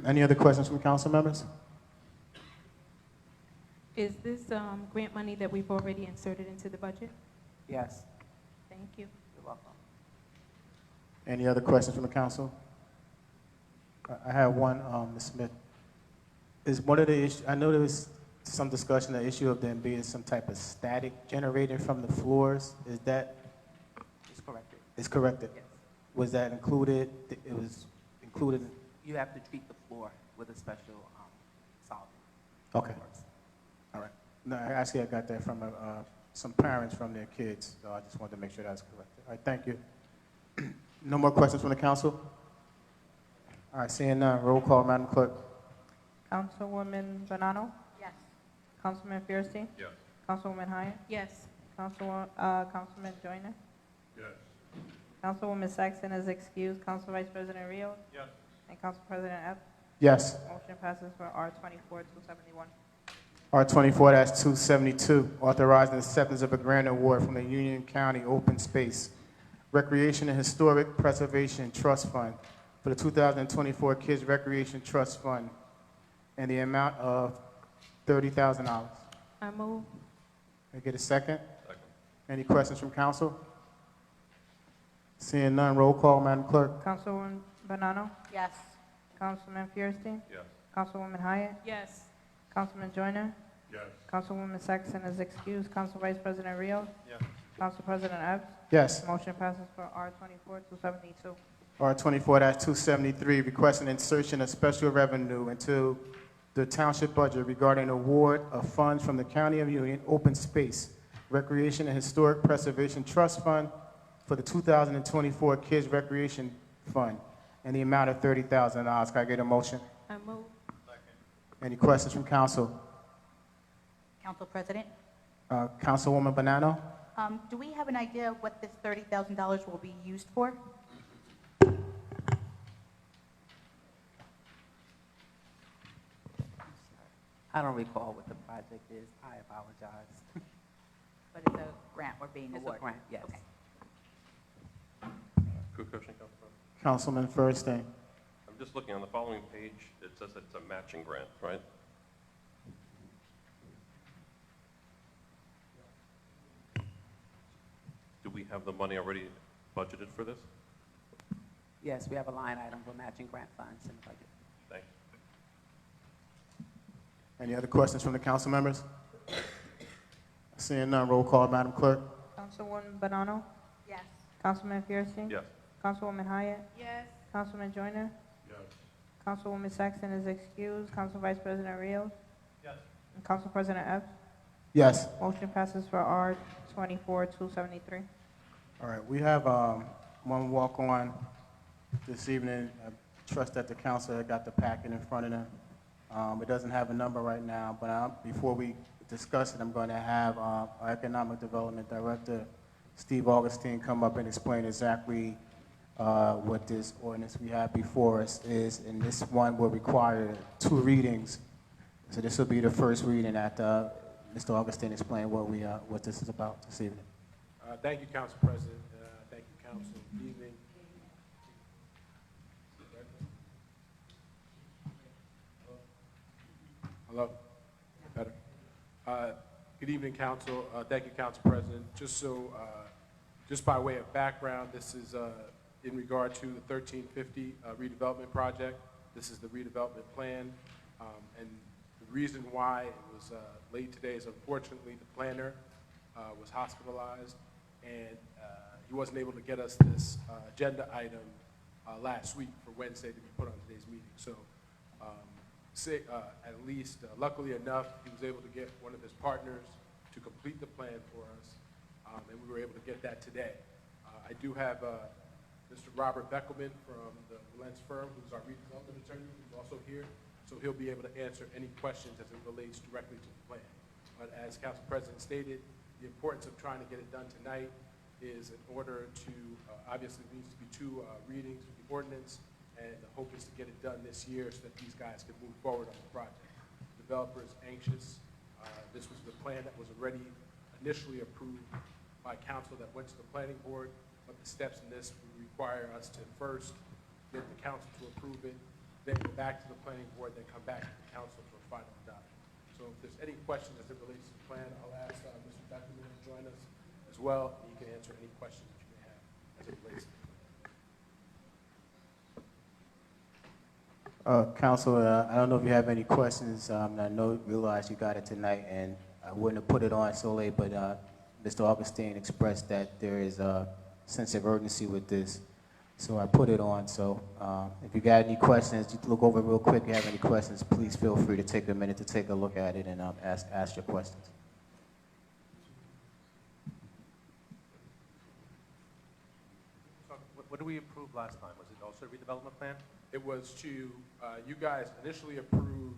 Any other questions from council members? Is this grant money that we've already inserted into the budget? Yes, Thank you. you're welcome. Any other questions from the council? I have one, Ms. Smith. Is one of the issues, I know there was some discussion, the issue of there being some type of static generated from the floors. Is that, It's corrected. is corrected? Yes. Was that included? It was included? You have to treat the floor with a special solvent. Okay. All right. No, actually, I got that from some parents from their kids, so I just wanted to make sure that's correct. All right, thank you. No more questions from the council? All right, seeing none, roll call, Madam Clerk. Councilwoman Bonanno? Yes. Councilman Fierstein? Yes. Councilwoman Hyatt? Yes. Councilman Joyner? Yes. Councilwoman Saxon is excused. Council Vice President Rios? Yes. And Council President Epps. Yes. Motion passes for R-24-271. R-24-272, authorizing the acceptance of a grant award from the Union County Open Space, Recreation and Historic Preservation Trust Fund for the 2024 Kids Recreation Trust Fund in the amount of $30,000. I move. Can I get a second? Second. Any questions from council? Seeing none, roll call, Madam Clerk. Councilwoman Bonanno? Yes. Councilman Fierstein? Yes. Councilwoman Hyatt? Yes. Councilman Joyner? Yes. Councilwoman Saxon is excused. Council Vice President Rios? Yes. Council President Epps. Yes. Motion passes for R-24-272. R-24-273, requesting insertion of special revenue into the township budget regarding award of funds from the County of Union Open Space, Recreation and Historic Preservation Trust Fund for the 2024 Kids Recreation Fund in the amount of $30,000. Can I get a motion? I move. Any questions from council? Council President, Councilwoman Bonanno? do we have an idea of what this $30,000 will be used for? I don't recall what the project is. I apologize. But it's a grant we're being It's a awarded? grant, yes. Okay. Quick question, Councilman. Councilman Furstein? I'm just looking on the following page. It says it's a matching grant, right? Do we have the money already budgeted for this? Yes, we have a line item for matching grant funds in the budget. Thanks. Any other questions from the council members? Seeing none, roll call, Madam Clerk. Councilwoman Bonanno? Yes. Councilman Fierstein? Yes. Councilwoman Hyatt? Yes. Councilman Joyner? Yes. Councilwoman Saxon is excused. Council Vice President Rios? Yes. And Council President Epps? Yes. Motion passes for R 24-273. All right, we have one walk-on this evening. I trust that the council had got the packet in front of them. It doesn't have a number right now, but before we discuss it, I'm going to have our Economic Development Director, Steve Augustine, come up and explain exactly what this ordinance we have before us is. And this one will require 2 readings. So this will be the first reading after Mr. Augustine explain what this is about this evening. Thank you, Council President. Thank you, Council. Good evening. Hello? Better? Good evening, Council. Thank you, Council President. Just by way of background, this is in regard to the 1350 redevelopment project. This is the redevelopment plan. And the reason why it was late today is unfortunately the planner was hospitalized, and he wasn't able to get us this agenda item last week for Wednesday to be put on today's meeting. So at least, luckily enough, he was able to get one of his partners to complete the plan for us, and we were able to get that today. I do have Mr. Robert Beckelman from the Valence firm, who's our redevelopment attorney, who's also here, so he'll be able to answer any questions as it relates directly to the plan. But as Council President stated, the importance of trying to get it done tonight is in order to, obviously there needs to be 2 readings of the ordinance, and the hope is to get it done this year so that these guys can move forward on the project. The developer is anxious. This was the plan that was already initially approved by council that went to the planning board, but the steps in this would require us to first get the council to approve it, then go back to the planning board, then come back to the council for final adoption. So if there's any questions as it relates to the plan, I'll ask Mr. Beckerman to join us as well, and he can answer any questions that you may have as it relates to the plan. Council, I don't know if you have any questions. I realize you got it tonight, and I wouldn't have put it on so late, but Mr. Augustine expressed that there is a sense of urgency with this, so I put it on. So if you got any questions, just look over real quick. If you have any questions, please feel free to take a minute to take a look at it and ask your questions. What did we approve last time? Was it also a redevelopment plan? It was to, you guys initially approved,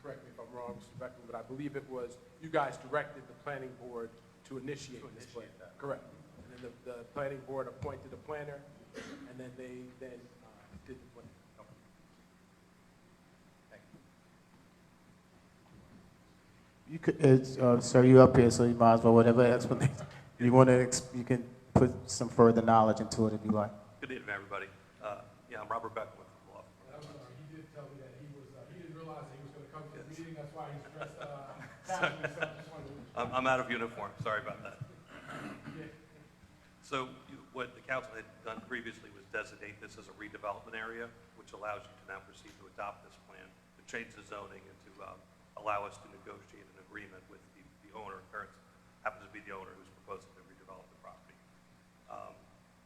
correct me if I'm wrong, Mr. Beckman, but I believe it was, you guys directed the planning board to initiate this plan. that. Correct. And then the planning board appointed a planner, and then they did the plan. Okay. Thank you. You could, sir, you up here, so you might as well, whatever explanation. You want to, you can put some further knowledge into it if you like. Good evening, everybody. Yeah, I'm Robert Beckelman from the law firm. He did tell me that he didn't realize that he was going to come to the meeting, that's why he's dressed casually, so I just wanted to. I'm out of uniform, sorry about that. So what the council had done previously was designate this as a redevelopment area, which allows you to now proceed to adopt this plan, to change the zoning, and to allow us to negotiate an agreement with the owner, happens to be the owner who's proposing to redevelop the property.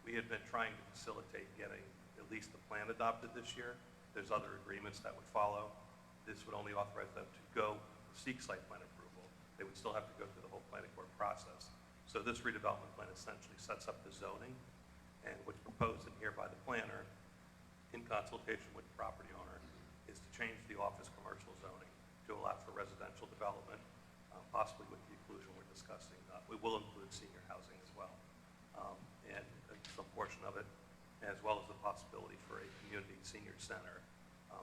We had been trying to facilitate getting at least the plan adopted this year. There's other agreements that would follow. This would only authorize them to go seek site plan approval. They would still have to go through the whole planning board process. So this redevelopment plan essentially sets up the zoning, and what's proposed in here by the planner, in consultation with the property owner, is to change the office commercial zoning to allow for residential development, possibly with the inclusion we're discussing. We will include senior housing as well, and some portion of it, as well as the possibility for a community senior center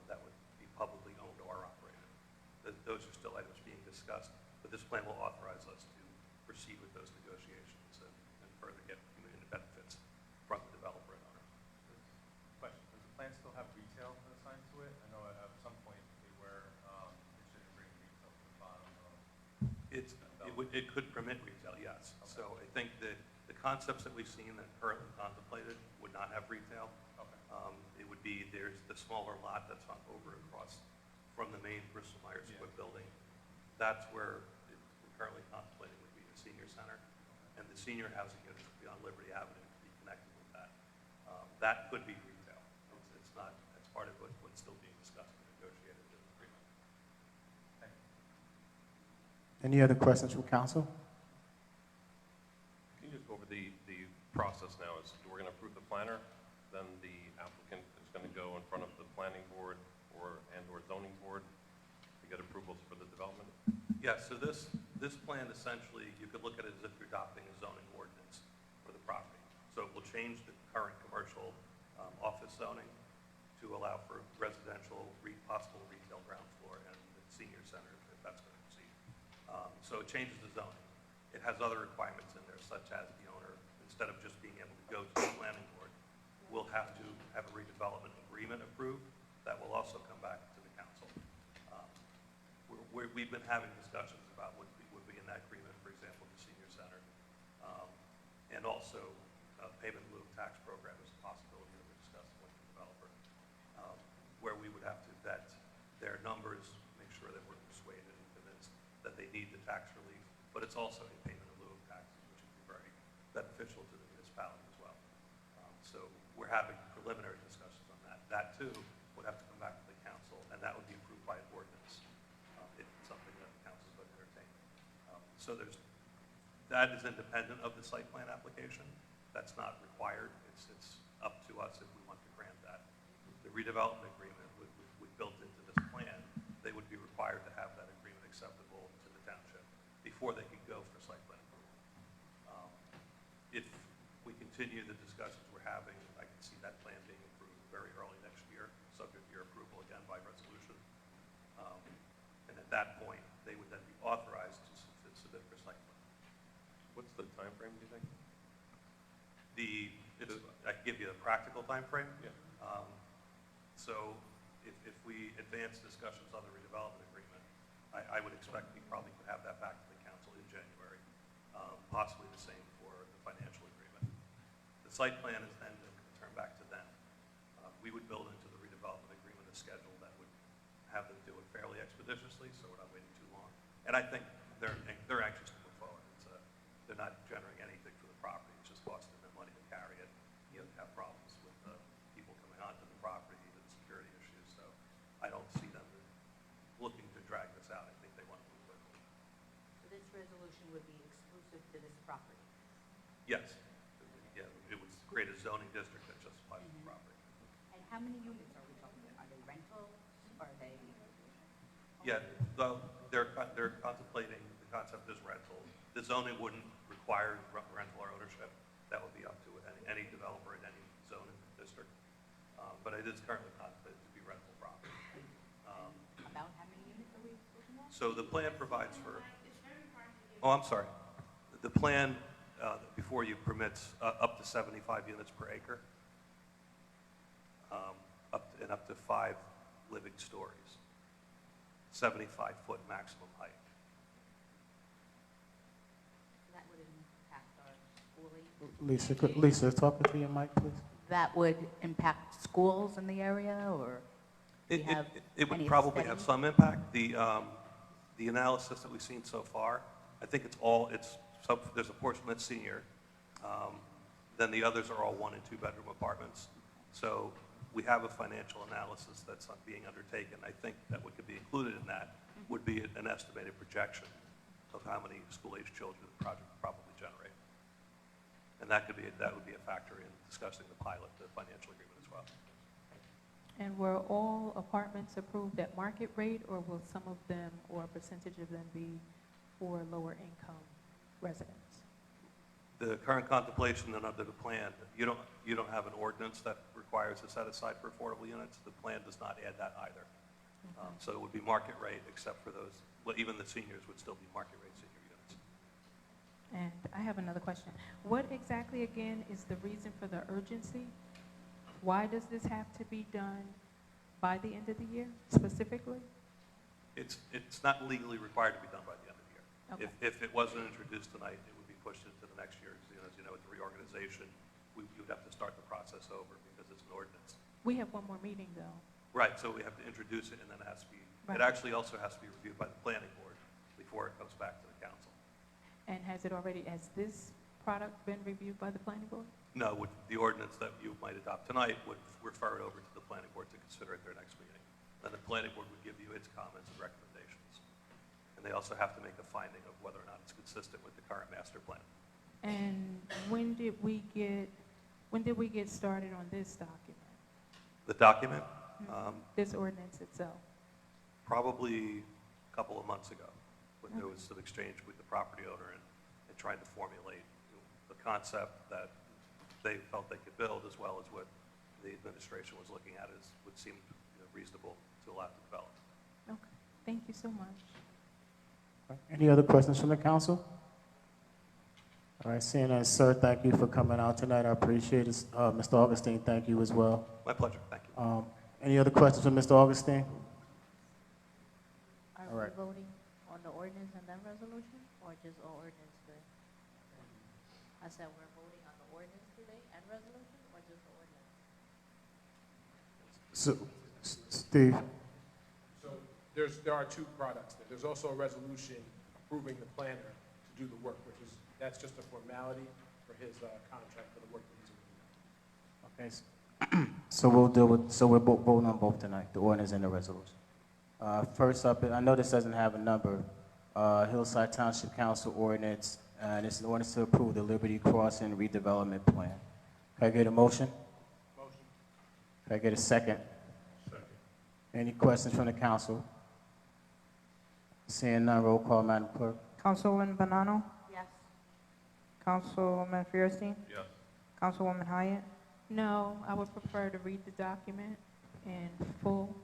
that would be publicly owned or operated. Those are still items being discussed, but this plan will authorize us to proceed with those negotiations and further get community benefits from the developer and owner. Question, does the plan still have retail assigned to it? I know at some point they were, it shouldn't bring retail to the bottom of. It could permit retail, yes. Okay. So I think that the concepts that we've seen that currently contemplated would not have retail. Okay. It would be, there's the smaller lot that's on over across from the main Bristol Myers Squibb building. That's where we're currently contemplating would be the senior center. And the senior housing units would be on Liberty Avenue to be connected with that. That could be retail. It's not, that's part of what's still being discussed and negotiated in the agreement. Thank you. Any other questions from council? Can you just go over the process now? Is we're going to approve the planner, then the applicant is going to go in front of the planning board or zoning board to get approvals for the development? Yes, so this plan essentially, you could look at it as if you're adopting a zoning ordinance for the property. So it will change the current commercial office zoning to allow for residential, possible retail ground floor, and the senior center, if that's going to proceed. So it changes the zoning. It has other requirements in there, such as the owner, instead of just being able to go to the planning board, will have to have a redevelopment agreement approved. That will also come back to the council. We've been having discussions about what would be in that agreement, for example, the senior center, and also payment in lieu of tax program is a possibility that we're discussing with the developer, where we would have to vet their numbers, make sure that we're persuaded and convinced that they need the tax relief, but it's also a payment in lieu of taxes, which would be very beneficial to the municipality as well. So we're having preliminary discussions on that. That too would have to come back to the council, and that would be approved by an ordinance. It's something that the council is going to entertain. So that is independent of the site plan application. That's not required. It's up to us if we want to grant that. The redevelopment agreement we built into this plan, they would be required to have that agreement acceptable to the township before they could go for site plan approval. If we continue the discussions we're having, I can see that plan being approved very early next year, subject to your approval again by resolution. And at that point, they would then be authorized to submit for site plan. What's the time frame, do you think? I can give you the practical time frame. Yeah. So if we advance discussions on the redevelopment agreement, I would expect we probably could have that back to the council in January, possibly the same for the financial agreement. The site plan is then to return back to them. We would build into the redevelopment agreement a schedule that would have them do it fairly expeditiously, so we're not waiting too long. And I think they're anxious to move forward. They're not generating anything for the property. It's just costing them money to carry it. You know, they have problems with people coming onto the property and security issues. So I don't see them looking to drag this out. I think they want to move quickly. So this resolution would be exclusive to this property? Yes. Yeah, it would create a zoning district that justifies the property. And how many units are we talking about? Are they rental? Are they? Yeah, though they're contemplating the concept is rental. The zoning wouldn't require rental or ownership. That would be up to any developer in any zoning district. But it is currently contemplated to be rental property. About how many units are we looking at? So the plan provides for, oh, I'm sorry. The plan before you permits up to 75 units per acre, up to 5 living stories, 75-foot maximum height. That would impact our schooling? Lisa, talk into your mic, please. That would impact schools in the area, or do you have It would any probably have study? some impact. The analysis that we've seen so far, I think there's a portion that's senior. Then the others are all 1- and 2-bedroom apartments. So we have a financial analysis that's being undertaken. I think that what could be included in that would be an estimated projection of how many school-age children the project would probably generate. And that would be a factor in discussing the pilot, the financial agreement as well. And were all apartments approved at market rate, or will some of them, or a percentage of them be for lower income residents? The current contemplation and under the plan, you don't have an ordinance that requires a set aside for affordable units. The plan does not add that either. So it would be market rate, except for those, well, even the seniors would still be market rate senior units. And I have another question. What exactly, again, is the reason for the urgency? Why does this have to be done by the end of the year, specifically? It's not legally required to be done by the end of the year. Okay. If it wasn't introduced tonight, it would be pushed into the next year. As you know, with the reorganization, you would have to start the process over because it's an ordinance. We have one more meeting, though. Right, so we have to introduce it, and then it has to be, Right. it actually also has to be reviewed by the planning board before it comes back to the council. And has this product been reviewed by the planning board? No, the ordinance that you might adopt tonight would refer it over to the planning board to consider at their next meeting. Then the planning board would give you its comments and recommendations. And they also have to make a finding of whether or not it's consistent with the current master plan. And when did we get started on this document? The document, This ordinance itself? probably a couple of months ago, when there was some exchange with the property owner and trying to formulate the concept that they felt they could build, as well as what the administration was looking at as would seem reasonable to allow to develop. Okay, thank you so much. Any other questions from the council? All right, seeing as, sir, thank you for coming out tonight. I appreciate it. Mr. Augustine, thank you as well. My pleasure, thank you. Any other questions from Mr. Augustine? Are All right. we voting on the ordinance and then resolution, or just all ordinance today? I said we're voting on the ordinance today and resolution, or just the ordinance? So, Steve, So there are two products there. There's also a resolution approving the planner to do the work, that's just a formality for his contract for the work that he's doing. okay, so we're voting on both tonight, the ordinance and the resolution. First up, I know this doesn't have a number, Hillside Township Council ordinance, and it's an ordinance to approve the Liberty Crossing redevelopment plan. Can I get a motion? Motion. Can I get a second? Second. Any questions from the council? Seeing none, roll call, Madam Clerk. Councilwoman Bonanno? Yes. Councilman Fierstein? Yes. Councilwoman Hyatt? No, I would prefer to read the document in full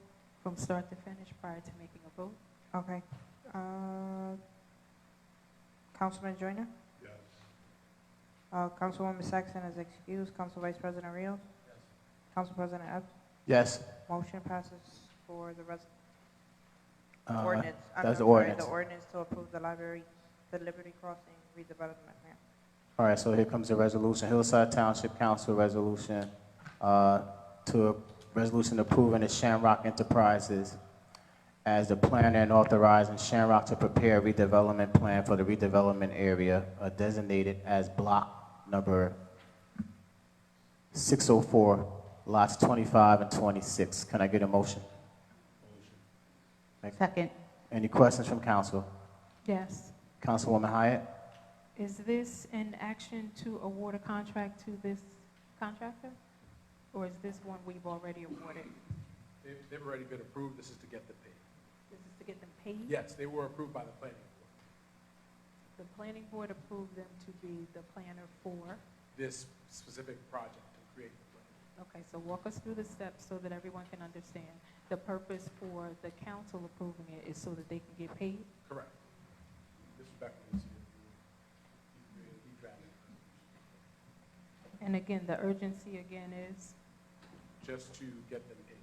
from start to finish prior to making a vote. Okay. Councilman Joyner? Yes. Councilwoman Saxon is excused. Council Vice President Rios? Yes. Council President Epps? Yes. Motion passes for the Uh, ordinance. That's the I'm sorry, ordinance. The ordinance to approve the Liberty Crossing redevelopment plan. All right, so here comes the resolution. Hillside Township Council resolution resolution approving the Shamrock Enterprises as the planner and authorizing Shamrock to prepare a redevelopment plan for the redevelopment area designated as block number 604, lots 25 and 26. Can I get a motion? Second. Any questions from council? Yes. Councilwoman Hyatt? Is this an action to award a contract to this contractor? Or is this one we've already awarded? They've already been approved, this is to get them paid. This is to get them paid? Yes, they were approved by the planning board. The planning board approved them to be the planner for? This specific project, to create the plan. Okay, so walk us through the steps so that everyone can understand. The purpose for the council approving it is so that they can get paid? Correct. Mr. Beckman is here. He drafted it. And again, the urgency again is? Just to get them paid.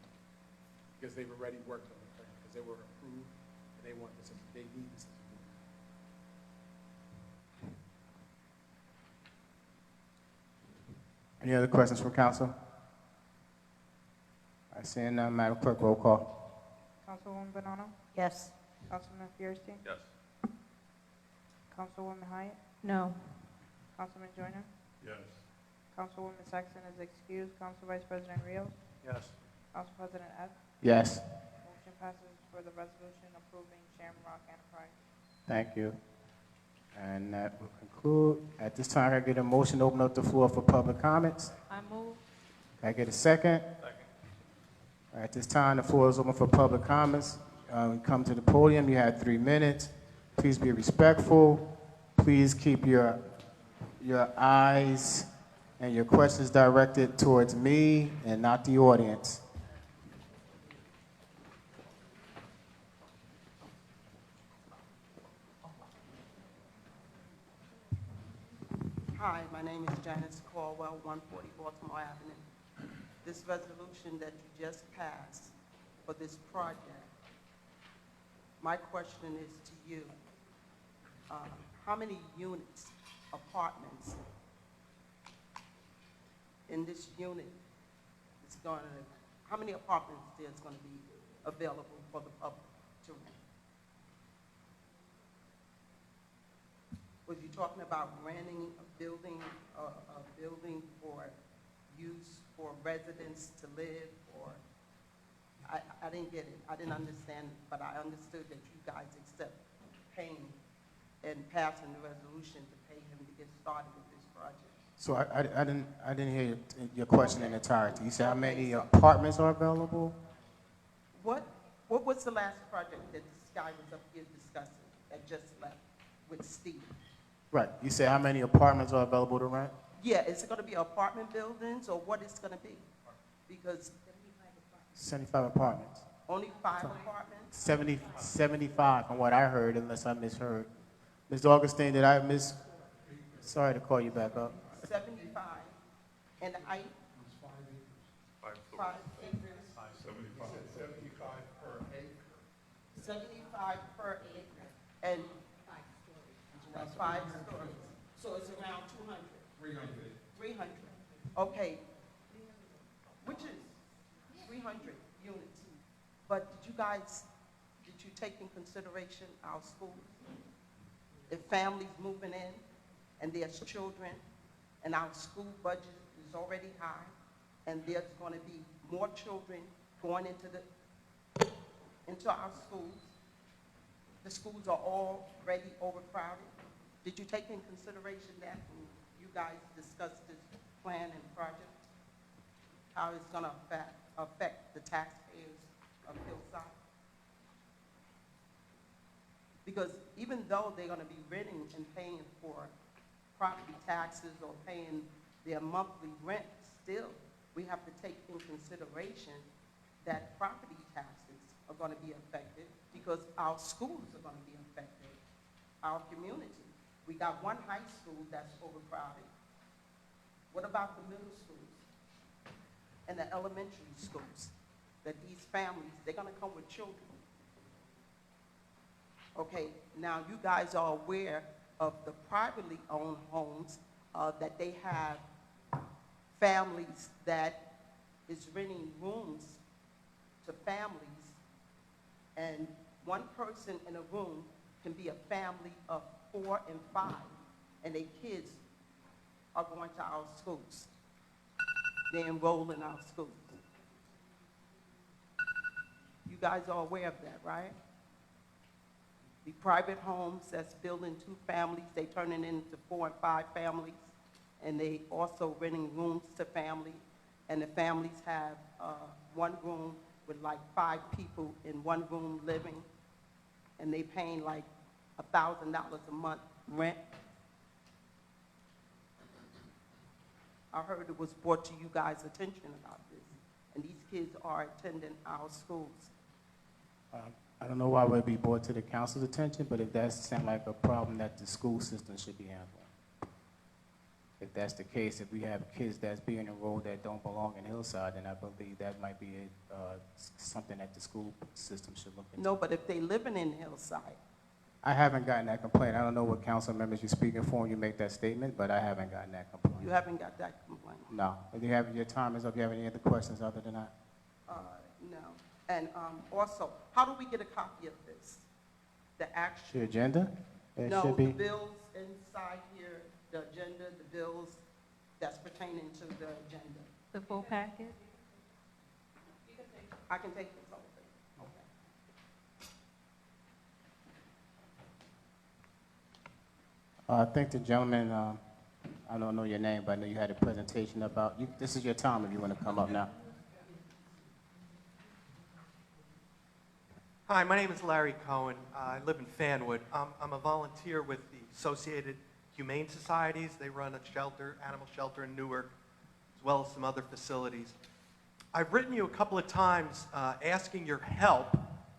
Because they've already worked on the plan, because they were approved, and they want this, they need this. Any other questions from council? I see none, Madam Clerk, roll call. Councilwoman Bonanno? Yes. Councilman Fierstein? Yes. Councilwoman Hyatt? No. Councilman Joyner? Yes. Councilwoman Saxon is excused. Council Vice President Rios? Yes. Council President Epps? Yes. Motion passes for the resolution approving Shamrock Enterprise. Thank you. And that will conclude. At this time, I get a motion to open up the floor for public comments. I move. Can I get a second? Second. At this time, the floor is open for public comments. Come to the podium. You have 3 minutes. Please be respectful. Please keep your eyes and your questions directed towards me and not the audience. Hi, my name is Janice Caldwell, 140 Baltimore Avenue. This resolution that you just passed for this project, my question is to you. How many units, apartments, in this unit is going to, how many apartments there's going to be available for the public to rent? Was you talking about renting a building for use for residents to live, or, I didn't get it. I didn't understand, but I understood that you guys accept paying and passing the resolution to pay him to get started with this project. So I didn't hear your question in entirety. You said how many apartments are available? What was the last project that this guy was up here discussing that just left with Steve? Right. You said how many apartments are available to rent? Yeah, is it going to be apartment buildings, or what it's going to be? Because 75 apartments. only 5 apartments? 75 from what I heard, unless I misheard. Ms. Augustine, did I miss? Sorry to call you back up. 75. And the height? 5 acres. 75 per acre. 75 per acre. And 5 stories. So it's around 200. 300. 300. Okay. Which is 300 units. But did you take in consideration our schools? If families moving in and there's children and our school budget is already high and there's going to be more children going into our schools, the schools are already overcrowded. Did you take in consideration that when you guys discussed this plan and project? How it's going to affect the taxpayers of Hillside? Because even though they're going to be renting and paying for property taxes or paying their monthly rent, still, we have to take in consideration that property taxes are going to be affected because our schools are going to be affected, our community. We got one high school that's overcrowded. What about the middle schools and the elementary schools? That these families, they're going to come with children. Okay, now you guys are aware of the privately owned homes that they have families that is renting rooms to families, and one person in a room can be a family of 4 and 5, and their kids are going to our schools. They enroll in our schools. You guys are aware of that, right? The private homes that's building 2 families, they turning into 4 and 5 families, and they also renting rooms to families, and the families have 1 room with like 5 people in 1 room living, and they paying like $1,000 a month rent. I heard it was brought to you guys' attention about this, and these kids are attending our schools. I don't know why it would be brought to the council's attention, but if that sounds like a problem that the school system should be handling. If that's the case, if we have kids that's being enrolled that don't belong in Hillside, then I believe that might be something that the school system should look into. No, but if they living in Hillside, I haven't gotten that complaint. I don't know what council members you're speaking for when you make that statement, but I haven't gotten that complaint. you haven't got that complaint. No. If you have, your time is up. Do you have any other questions other than that? No. And also, how do we get a copy of this? The actual. Your agenda? It No, should the be. bills inside here, the agenda, the bills that's pertaining to the agenda. The full packet? I can take this whole thing. Okay. I think the gentleman, I don't know your name, but I know you had a presentation about, this is your time if you want to come up now. Hi, my name is Larry Cohen. I live in Fanwood. I'm a volunteer with the Associated Humane Societies. They run a shelter, animal shelter in Newark, as well as some other facilities. I've written you a couple of times asking your help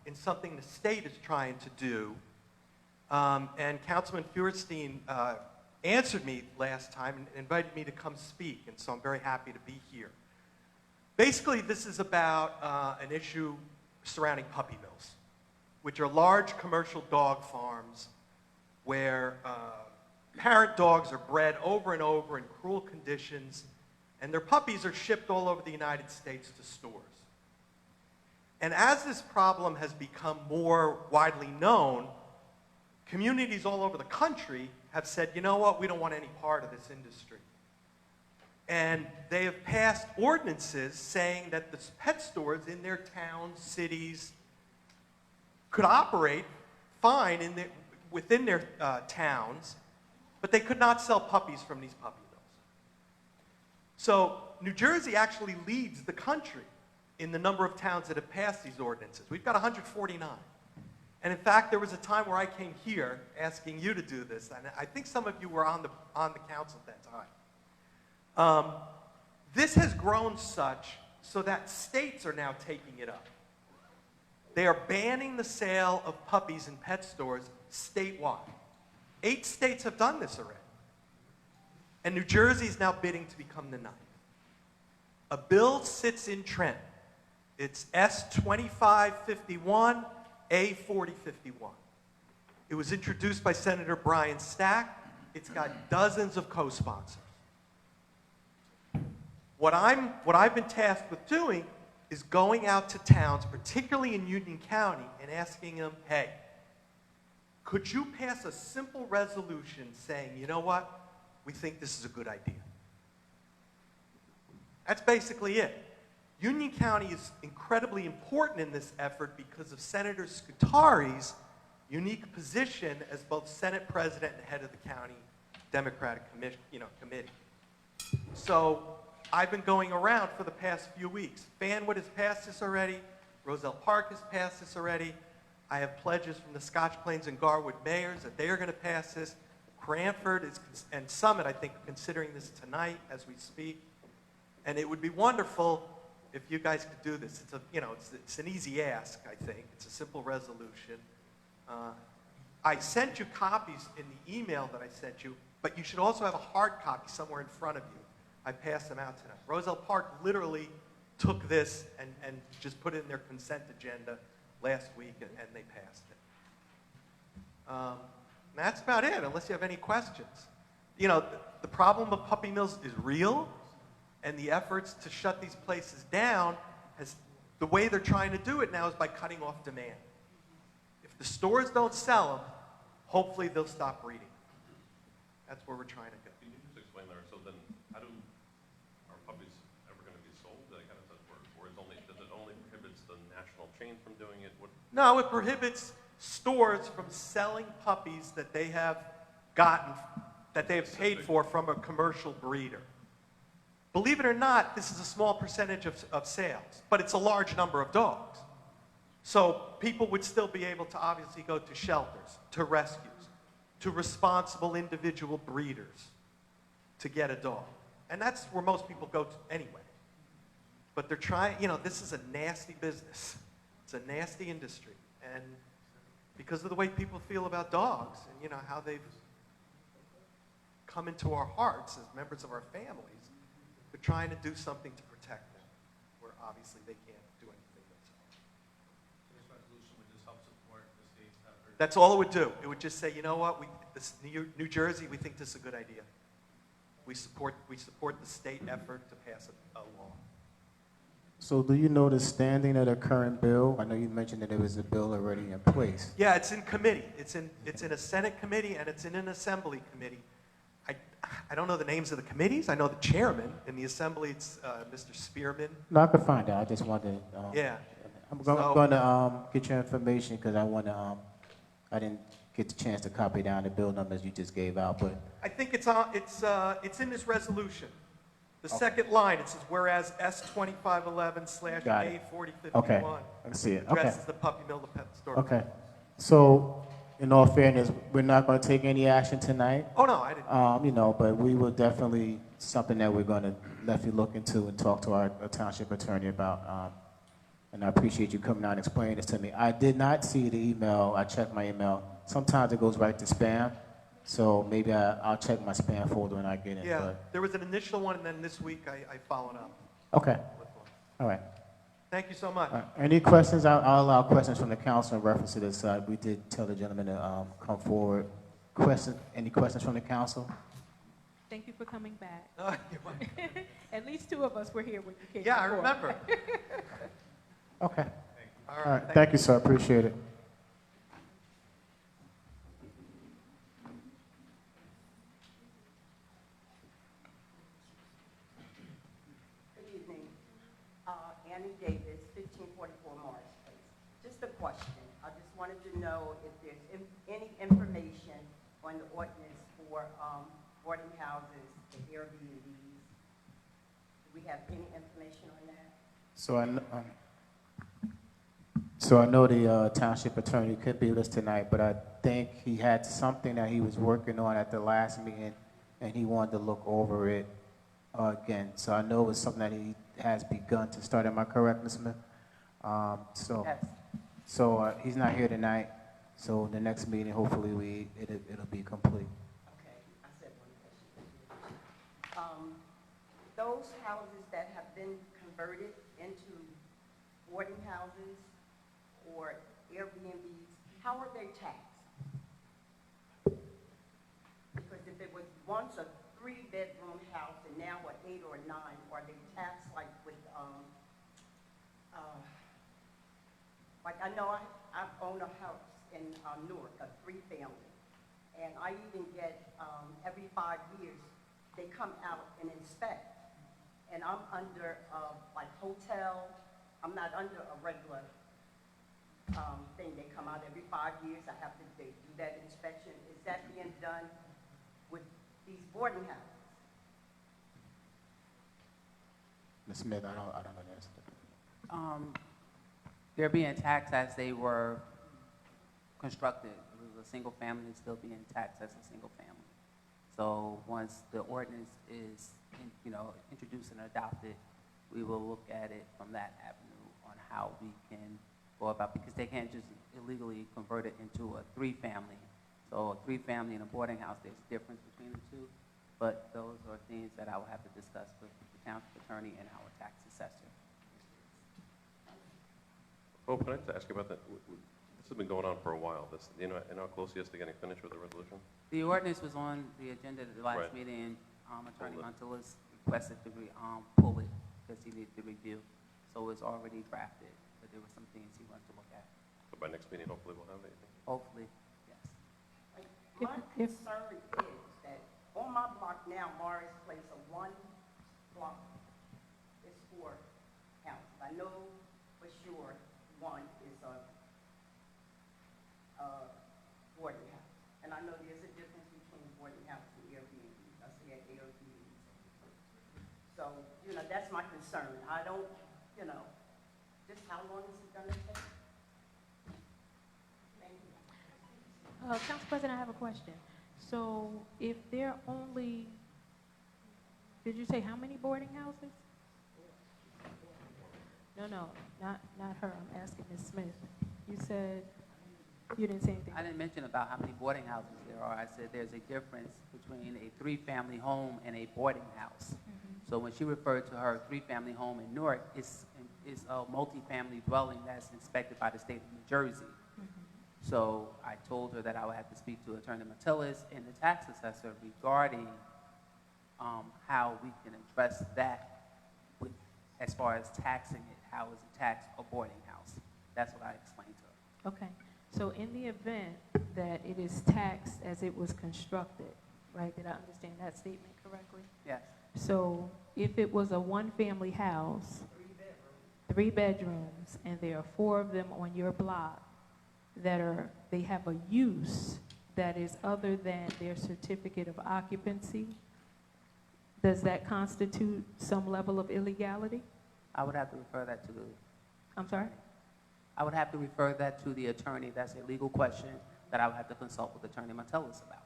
in something the state is trying to do. And Councilman Feuerstein answered me last time and invited me to come speak, and so I'm very happy to be here. Basically, this is about an issue surrounding puppy mills, which are large commercial dog farms where parent dogs are bred over and over in cruel conditions, and their puppies are shipped all over the United States to stores. And as this problem has become more widely known, communities all over the country have said, you know what, we don't want any part of this industry. And they have passed ordinances saying that the pet stores in their towns, cities, could operate fine within their towns, but they could not sell puppies from these puppy mills. So New Jersey actually leads the country in the number of towns that have passed these ordinances. We've got 149. And in fact, there was a time where I came here asking you to do this, and I think some of you were on the council at that time. This has grown such so that states are now taking it up. They are banning the sale of puppies in pet stores statewide. 8 states have done this already. And New Jersey is now bidding to become the 9th. A bill sits in Trenton. It's S-2551, A-4051. It was introduced by Senator Brian Stack. It's got dozens of co-sponsors. What I've been tasked with doing is going out to towns, particularly in Union County, and asking them, hey, could you pass a simple resolution saying, you know what, we think this is a good idea? That's basically it. Union County is incredibly important in this effort because of Senator Scutari's unique position as both Senate President and head of the county Democratic committee. So I've been going around for the past few weeks. Fanwood has passed this already. Roselle Park has passed this already. I have pledges from the Scotch Plains and Garwood mayors that they are going to pass this. Cranford and Summit, I think, are considering this tonight as we speak. And it would be wonderful if you guys could do this. It's an easy ask, I think. It's a simple resolution. I sent you copies in the email that I sent you, but you should also have a hard copy somewhere in front of you. I passed them out tonight. Roselle Park literally took this and just put it in their consent agenda last week, and they passed it. And that's about it, unless you have any questions. The problem of puppy mills is real, and the efforts to shut these places down, the way they're trying to do it now is by cutting off demand. If the stores don't sell them, hopefully they'll stop breeding. That's where we're trying to go. Can you just explain, Larry, so then are puppies ever going to be sold? Like, how does that work? Or does it only prohibits the national chain from doing it? No, it prohibits stores from selling puppies that they have gotten, that they have paid for from a commercial breeder. Believe it or not, this is a small percentage of sales, but it's a large number of dogs. So people would still be able to obviously go to shelters, to rescues, to responsible individual breeders to get a dog. And that's where most people go to anyway. But they're trying, this is a nasty business. It's a nasty industry. And because of the way people feel about dogs and, how they've come into our hearts as members of our families, they're trying to do something to protect them, where obviously they can't do anything themselves. This resolution would just help support the state's effort. That's all it would do. It would just say, you know what, New Jersey, we think this is a good idea. We support the state effort to pass a law. So do you know the standing of the current bill? I know you mentioned that there was a bill already in place. Yeah, it's in committee. It's in a Senate committee and it's in an Assembly committee. I don't know the names of the committees. I know the chairman. In the Assembly, it's Mr. Spearman. No, I could find out. I just wanted to. Yeah. I'm going to get your information because I didn't get the chance to copy down the bill numbers you just gave out, but I think it's in this resolution. The second line, it says, whereas S2511/A4051 Got it. Okay, I see it, okay. addresses the Puppy Mill to Pet Store. Okay, so in all fairness, we're not going to take any action tonight. Oh, no, I didn't. You know, but we will definitely, something that we're going to definitely look into and talk to our township attorney about. And I appreciate you coming out and explaining this to me. I did not see the email. I checked my email. Sometimes it goes right to spam. So maybe I'll check my spam folder when I get in. Yeah, But, there was an initial one, and then this week I followed up. okay, all right. Thank you so much. Any questions? I'll allow questions from the council in reference to this. We did tell the gentleman to come forward. Any questions from the council? Thank you for coming back. Oh, you're welcome. At least two of us were here when you came Yeah, I before. remember. Okay. All right, Thank you, sir. Appreciate it. Good evening. Annie Davis, 1544 Morris Place. Just a question. I just wanted to know if there's any information on the ordinance for boarding houses, the Airbnbs. Do we have any information on that? So I know the township attorney could be with us tonight, but I think he had something that he was working on at the last meeting, and he wanted to look over it again. So I know it's something that he has begun to start. Am I correct, Ms. Smith? Yes. So he's not here tonight. So the next meeting, hopefully, it'll be complete. Okay, I said one question. Those houses that have been converted into boarding houses or Airbnbs, how are they taxed? Because if it was once a 3-bedroom house and now an 8 or 9, are they taxed like with, like I know I own a house in Newark, a 3-family, and I even get, every 5 years, they come out and inspect. And I'm under, like hotel, I'm not under a regular thing. They come out every 5 years, they do that inspection. Is that being done with these boarding houses? Ms. Smith, I don't know the answer. They're being taxed as they were constructed. It was a single family, it's still being taxed as a single family. So once the ordinance is, introduced and adopted, we will look at it from that avenue on how we can go about, because they can't just illegally convert it into a 3-family. So a 3-family and a boarding house, there's a difference between the two, but those are things that I will have to discuss with the township attorney and our tax assessor. Oh, can I just ask you about that? This has been going on for a while. You know how close he is to getting finished with the resolution? The ordinance was on the agenda at the last Right. meeting, Attorney Hold it. Montilus requested to pull it because he needed to review. So it's already drafted, but there were some things he wanted to look at. So by next meeting, hopefully we'll have it. Hopefully, yes. My concern is that on my block now, Morris Place, a 1 block is 4 houses. I know for sure one is a boarding house. And I know there's a difference between boarding house and Airbnb. I say an Airbnb. So, that's my concern. I don't, just how long is it gonna take? Thank you. Council President, I have a question. So if they're only, did you say how many boarding houses? No, not her. I'm asking Ms. Smith. You said, you didn't say anything. I didn't mention about how many boarding houses there are. I said there's a difference between a 3-family home and a boarding house. So when she referred to her 3-family home in Newark, it's a multi-family dwelling that's inspected by the state of New Jersey. So I told her that I would have to speak to Attorney Montilus and the tax assessor regarding how we can address that with, as far as taxing it, how is it taxed a boarding house? That's what I explained to her. Okay. So in the event that it is taxed as it was constructed, right? Did I understand that statement correctly? Yes. So if it was a 1-family house, 3 bedrooms, and there are 4 of them on your block they have a use that is other than their certificate of occupancy, Does that constitute some level of illegality? I would have to refer that to the, I'm sorry? I would have to refer that to the attorney. That's a legal question that I would have to consult with Attorney Metellus about.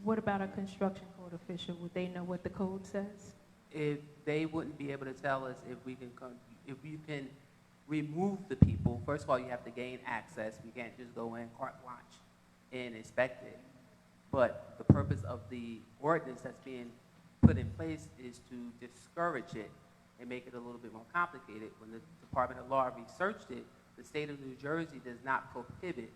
What about a construction code official? Would they know what the code says? If they wouldn't be able to tell us if we can, if you can remove the people, first of all, you have to gain access. We can't just go in carte blanche and inspect it. But the purpose of the ordinance that's being put in place is to discourage it and make it a little bit more complicated. When the Department of Law researched it, the state of New Jersey does not prohibit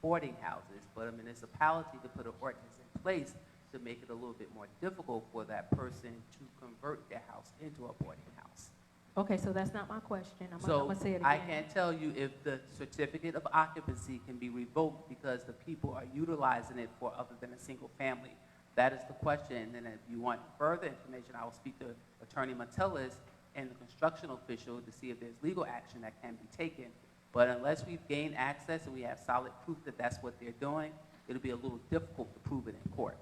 boarding houses, but a municipality to put an ordinance in place to make it a little bit more difficult for that person to convert their house into a boarding house. Okay, so that's not my question. I'm So gonna say it again. I can't tell you if the certificate of occupancy can be revoked because the people are utilizing it for other than a single family. That is the question, and if you want further information, I will speak to Attorney Metellus and the construction official to see if there's legal action that can be taken. But unless we've gained access and we have solid proof that that's what they're doing, it'll be a little difficult to prove it in court.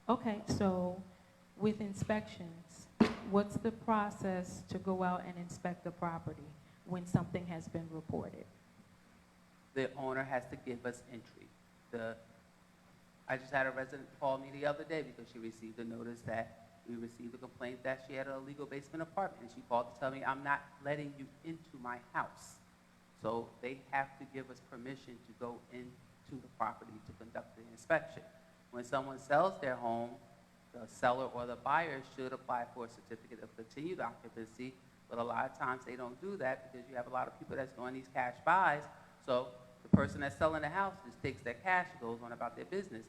Okay, so with inspections, what's the process to go out and inspect the property when something has been reported? The owner has to give us entry. I just had a resident call me the other day because she received a notice that we received a complaint that she had an illegal basement apartment, and she called to tell me, I'm not letting you into my house. So they have to give us permission to go into the property to conduct the inspection. When someone sells their home, the seller or the buyer should apply for a certificate of continued occupancy, but a lot of times they don't do that because you have a lot of people that's doing these cash buys. So the person that's selling the house just takes their cash and goes on about their business.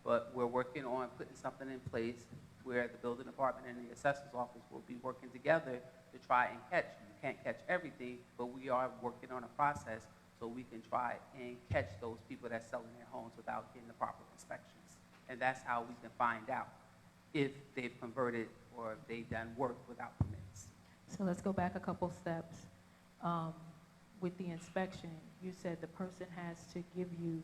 But we're working on putting something in place where the building department and the assessor's office will be working together to try and catch. You can't catch everything, but we are working on a process so we can try and catch those people that's selling their homes without getting the proper inspections. And that's how we can find out if they've converted or if they've done work without permits. So let's go back a couple steps. With the inspection, you said the person has to give you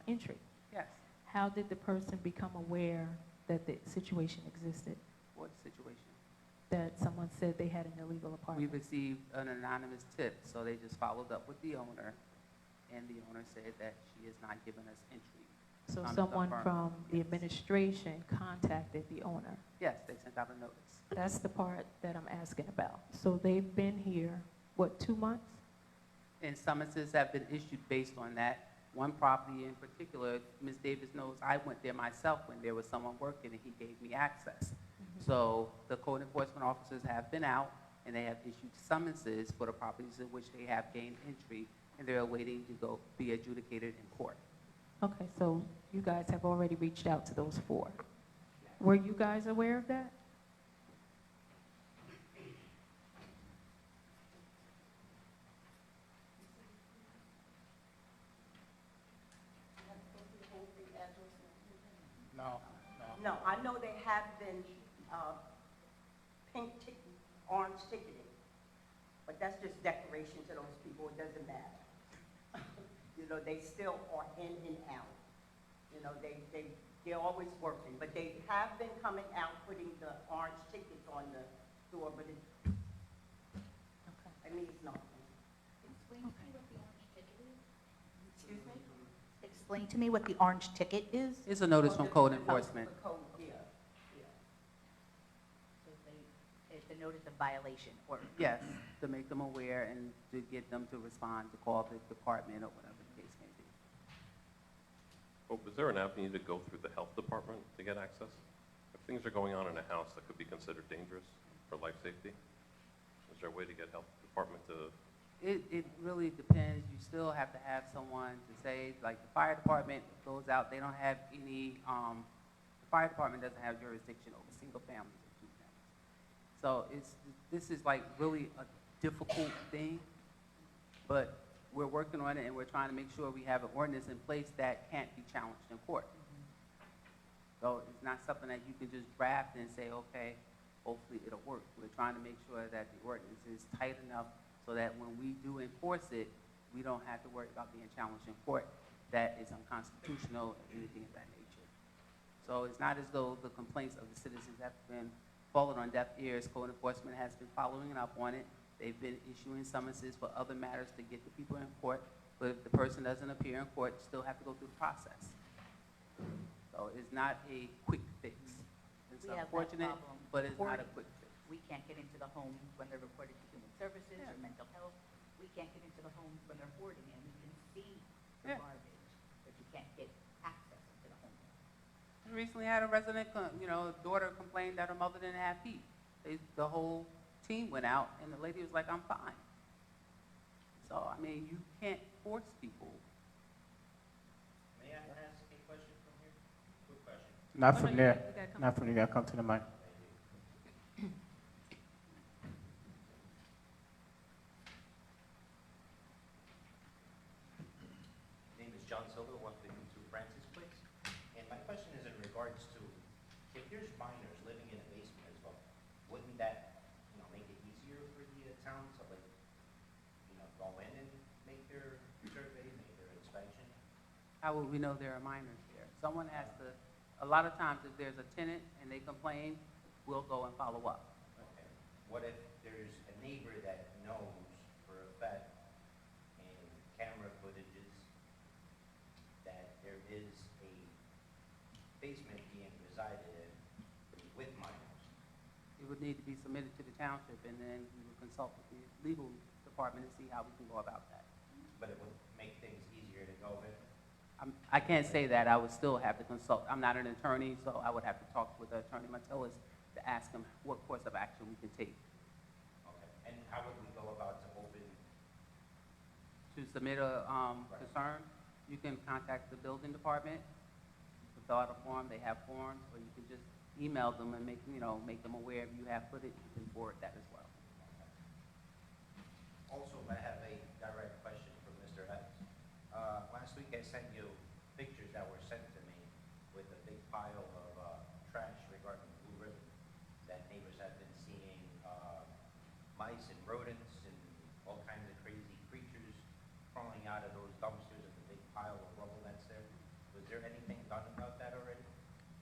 entry. Yes. How did the person become aware that the situation existed? What situation? That someone said they had an illegal We apartment? received an anonymous tip, so they just followed up with the owner, and the owner said that she is not giving us entry. So on the someone firm. from the administration contacted the owner? Yes, they sent out a notice. That's the part that I'm asking about. So they've been here, what, 2 months? And summonses have been issued based on that. One property in particular, Ms. Davis knows, I went there myself when there was someone working and he gave me access. So the code enforcement officers have been out and they have issued summonses for the properties in which they have gained entry and they're waiting to go be adjudicated in court. Okay, so you guys have already reached out to those 4. Were you guys aware of that? No, No, I know they have been pink ticket, orange ticketing, but that's just decoration to those people, it doesn't matter. You know, they still are in and out. You know, they're always working, but they have been coming out, putting the orange tickets on the door, but it means nothing. Explain to me what the orange ticket is. Excuse me? Explain to me what the orange ticket is. It's a notice from code enforcement. The code, yeah. So it's a notice of violation or. Yes, to make them aware and to get them to respond, to call the department or whatever the case may be. Well, is there an avenue to go through the health department to get access? If things are going on in a house that could be considered dangerous for life safety, is there a way to get health department to? It really depends. You still have to have someone to say, like the fire department goes out, they don't have any, the fire department doesn't have jurisdiction over single families or 2 families. So this is like really a difficult thing, but we're working on it and we're trying to make sure we have an ordinance in place that can't be challenged in court. So it's not something that you can just draft and say, okay, hopefully it'll work. We're trying to make sure that the ordinance is tight enough so that when we do enforce it, we don't have to worry about being challenged in court that is unconstitutional or anything of that nature. So it's not as though the complaints of the citizens have been fallen on deaf ears. Code enforcement has been following up on it. They've been issuing summonses for other matters to get the people in court, but if the person doesn't appear in court, still have to go through the process. So it's not a quick fix. It's We have that unfortunate, problem. but it's not a Reporting. quick fix. We can't get into the homes when they're reported to human services or mental health. We can't get into the homes when they're hoarding, and we can see the garbage, but you can't get access to the home. I recently had a resident, daughter complained that her mother didn't have heat. The whole team went out, and the lady was like, "I'm fine." So, I mean, you can't force people. May I ask a question from here? Quick question. Not from there. Not from there. Come to the mic. Name is John Silver, 152 Francis Place. And my question is in regards to, if there's minors living in a basement as well, wouldn't that, make it easier for the town to go in and make their survey, make their inspection? How would we know there are minors there? Someone has to, a lot of times if there's a tenant and they complain, we'll go and follow up. Okay. What if there's a neighbor that knows for a fact in camera footages that there is a basement being resided in with minors? It would need to be submitted to the township, and then we would consult with the legal department and see how we can go about that. But it would make things easier to go in? I can't say that. I would still have to consult. I'm not an attorney, so I would have to talk with Attorney Martellus to ask him what course of action we can take. Okay. And how would we go about to open? To submit a concern, you can contact the building department, fill out a form. They have forms, or you can just email them and make them aware if you have footage, you can forward that as well. Also, I have a direct question from Mr. Evans. Last week I sent you pictures that were sent to me with a big pile of trash regarding Blue Ribbon, that neighbors have been seeing mice and rodents and all kinds of crazy creatures crawling out of those dumpsters and the big pile of rubble that's there. Was there anything done about that already?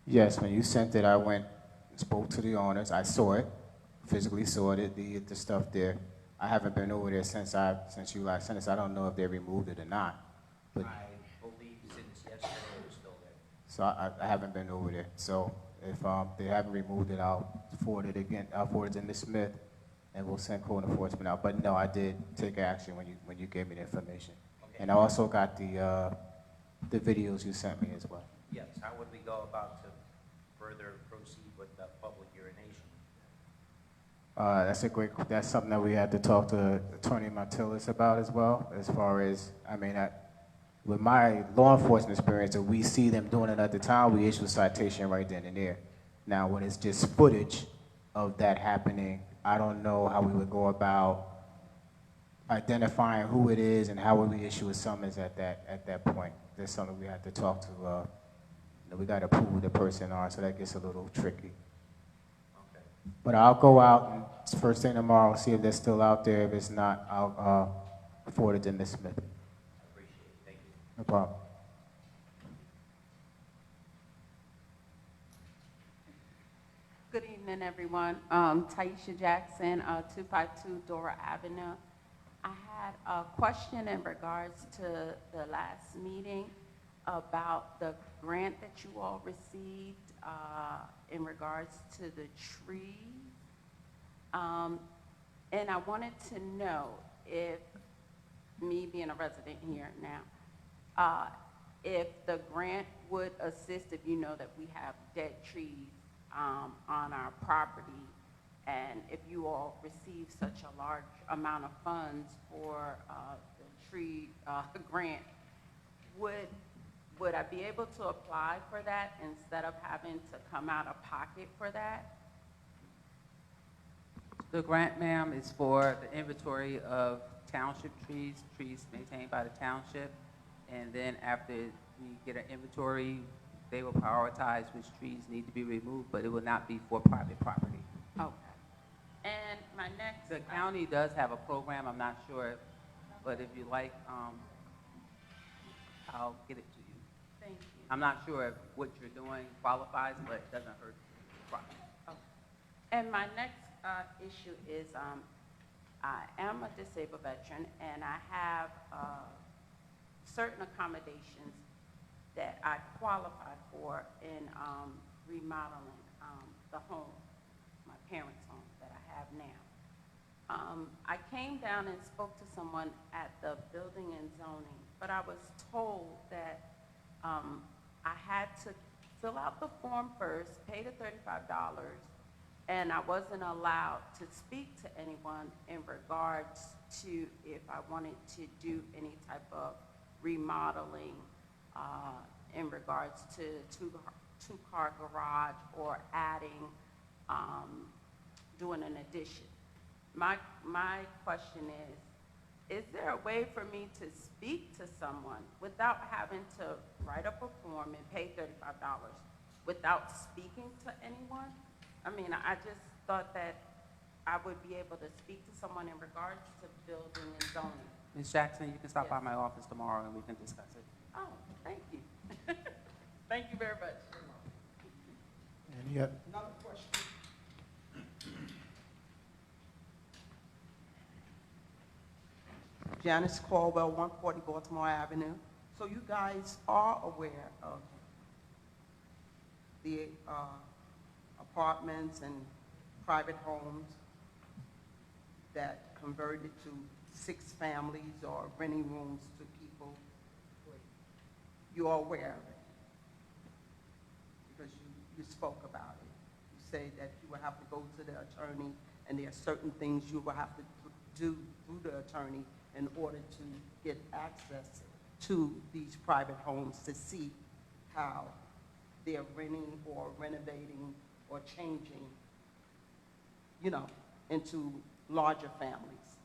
Yes, when you sent it, I went, spoke to the owners. I saw it, physically saw it, the stuff there. I haven't been over there since you last sent it, so I don't know if they removed it or not. But I believe since yesterday it was still there. so I haven't been over there. So if they haven't removed it, I'll forward it again. I'll forward it to Ms. Smith, and we'll send code enforcement out. But no, I did take action when you gave me the information. Okay. And I also got the videos you sent me as well. Yes, how would we go about to further proceed with the public urination? That's something that we had to talk to Attorney Martellus about as well, as far as, with my law enforcement experience, if we see them doing it at the time, we issue a citation right then and there. Now, when it's just footage of that happening, I don't know how we would go about identifying who it is and how would we issue a summons at that point. That's something we have to talk to, we got to prove who the person are, so that gets a little tricky. Okay. But I'll go out and first thing tomorrow, see if they're still out there. If it's not, I'll forward it to Ms. Smith. I appreciate it. Thank you. No problem. Good evening, everyone. Taisha Jackson, 252 Dora Avenue. I had a question in regards to the last meeting about the grant that you all received in regards to the trees. And I wanted to know if, me being a resident here now, if the grant would assist if you know that we have dead trees on our property, and if you all receive such a large amount of funds for the tree grant, would I be able to apply for that instead of having to come out of pocket for that? The grant, ma'am, is for the inventory of township trees maintained by the township. And then after we get an inventory, they will prioritize which trees need to be removed, but it will not be for private property. Okay. And my next... The county does have a program, I'm not sure, but if you like, I'll get it to you. Thank you. I'm not sure if what you're doing qualifies, but it doesn't hurt. Okay. And my next issue is I am a disabled veteran, and I have certain accommodations that I qualify for in remodeling the home, my parents' home that I have now. I came down and spoke to someone at the building and zoning, but I was told that I had to fill out the form first, pay the $35, and I wasn't allowed to speak to anyone in regards to if I wanted to do any type of remodeling in regards to two-car garage or adding, doing an addition. My question is there a way for me to speak to someone without having to write up a form and pay $35 without speaking to anyone? I mean, I just thought that I would be able to speak to someone in regards to building and zoning. Ms. Jackson, you can stop by Yes. my office tomorrow and we can discuss it. Oh, thank you. Thank you very much. Any other? Another question. Janice Caldwell, 140 Baltimore Avenue. So you guys are aware of the apartments and private homes that converted to 6 families or renting rooms to people? You are aware of it? Because you spoke about it. You say that you will have to go to the attorney, and there are certain things you will have to do through the attorney in order to get access to these private homes to see how they're renting or renovating or changing, you know, into larger families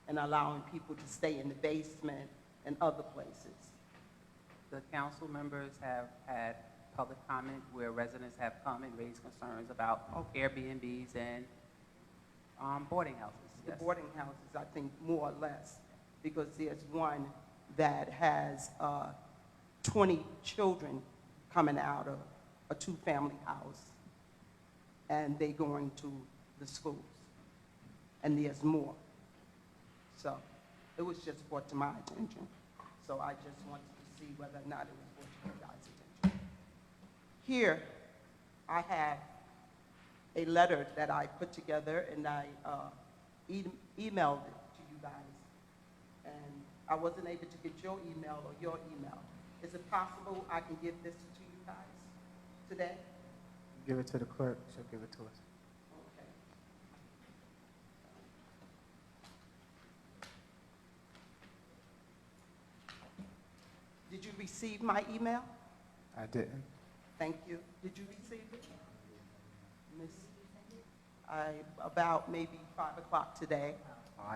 and allowing people to stay in the basement and other places. The council members have had public comment where residents have come and raised concerns about Airbnbs and boarding houses. The Yes. boarding houses, I think, more or less, because there's one that has 20 children coming out of a 2-family house, and they going to the schools, and there's more. So it was just brought to my attention. So I just wanted to see whether or not it was brought to your guys' attention. Here, I have a letter that I put together, and I emailed it to you guys, and I wasn't able to get your email or your email. Is it possible I can give this to you guys today? Give it to the clerk, she'll give it to us. Okay. Did you receive my email? I didn't. Thank you. Did you receive it? Miss, about maybe 5 o'clock today.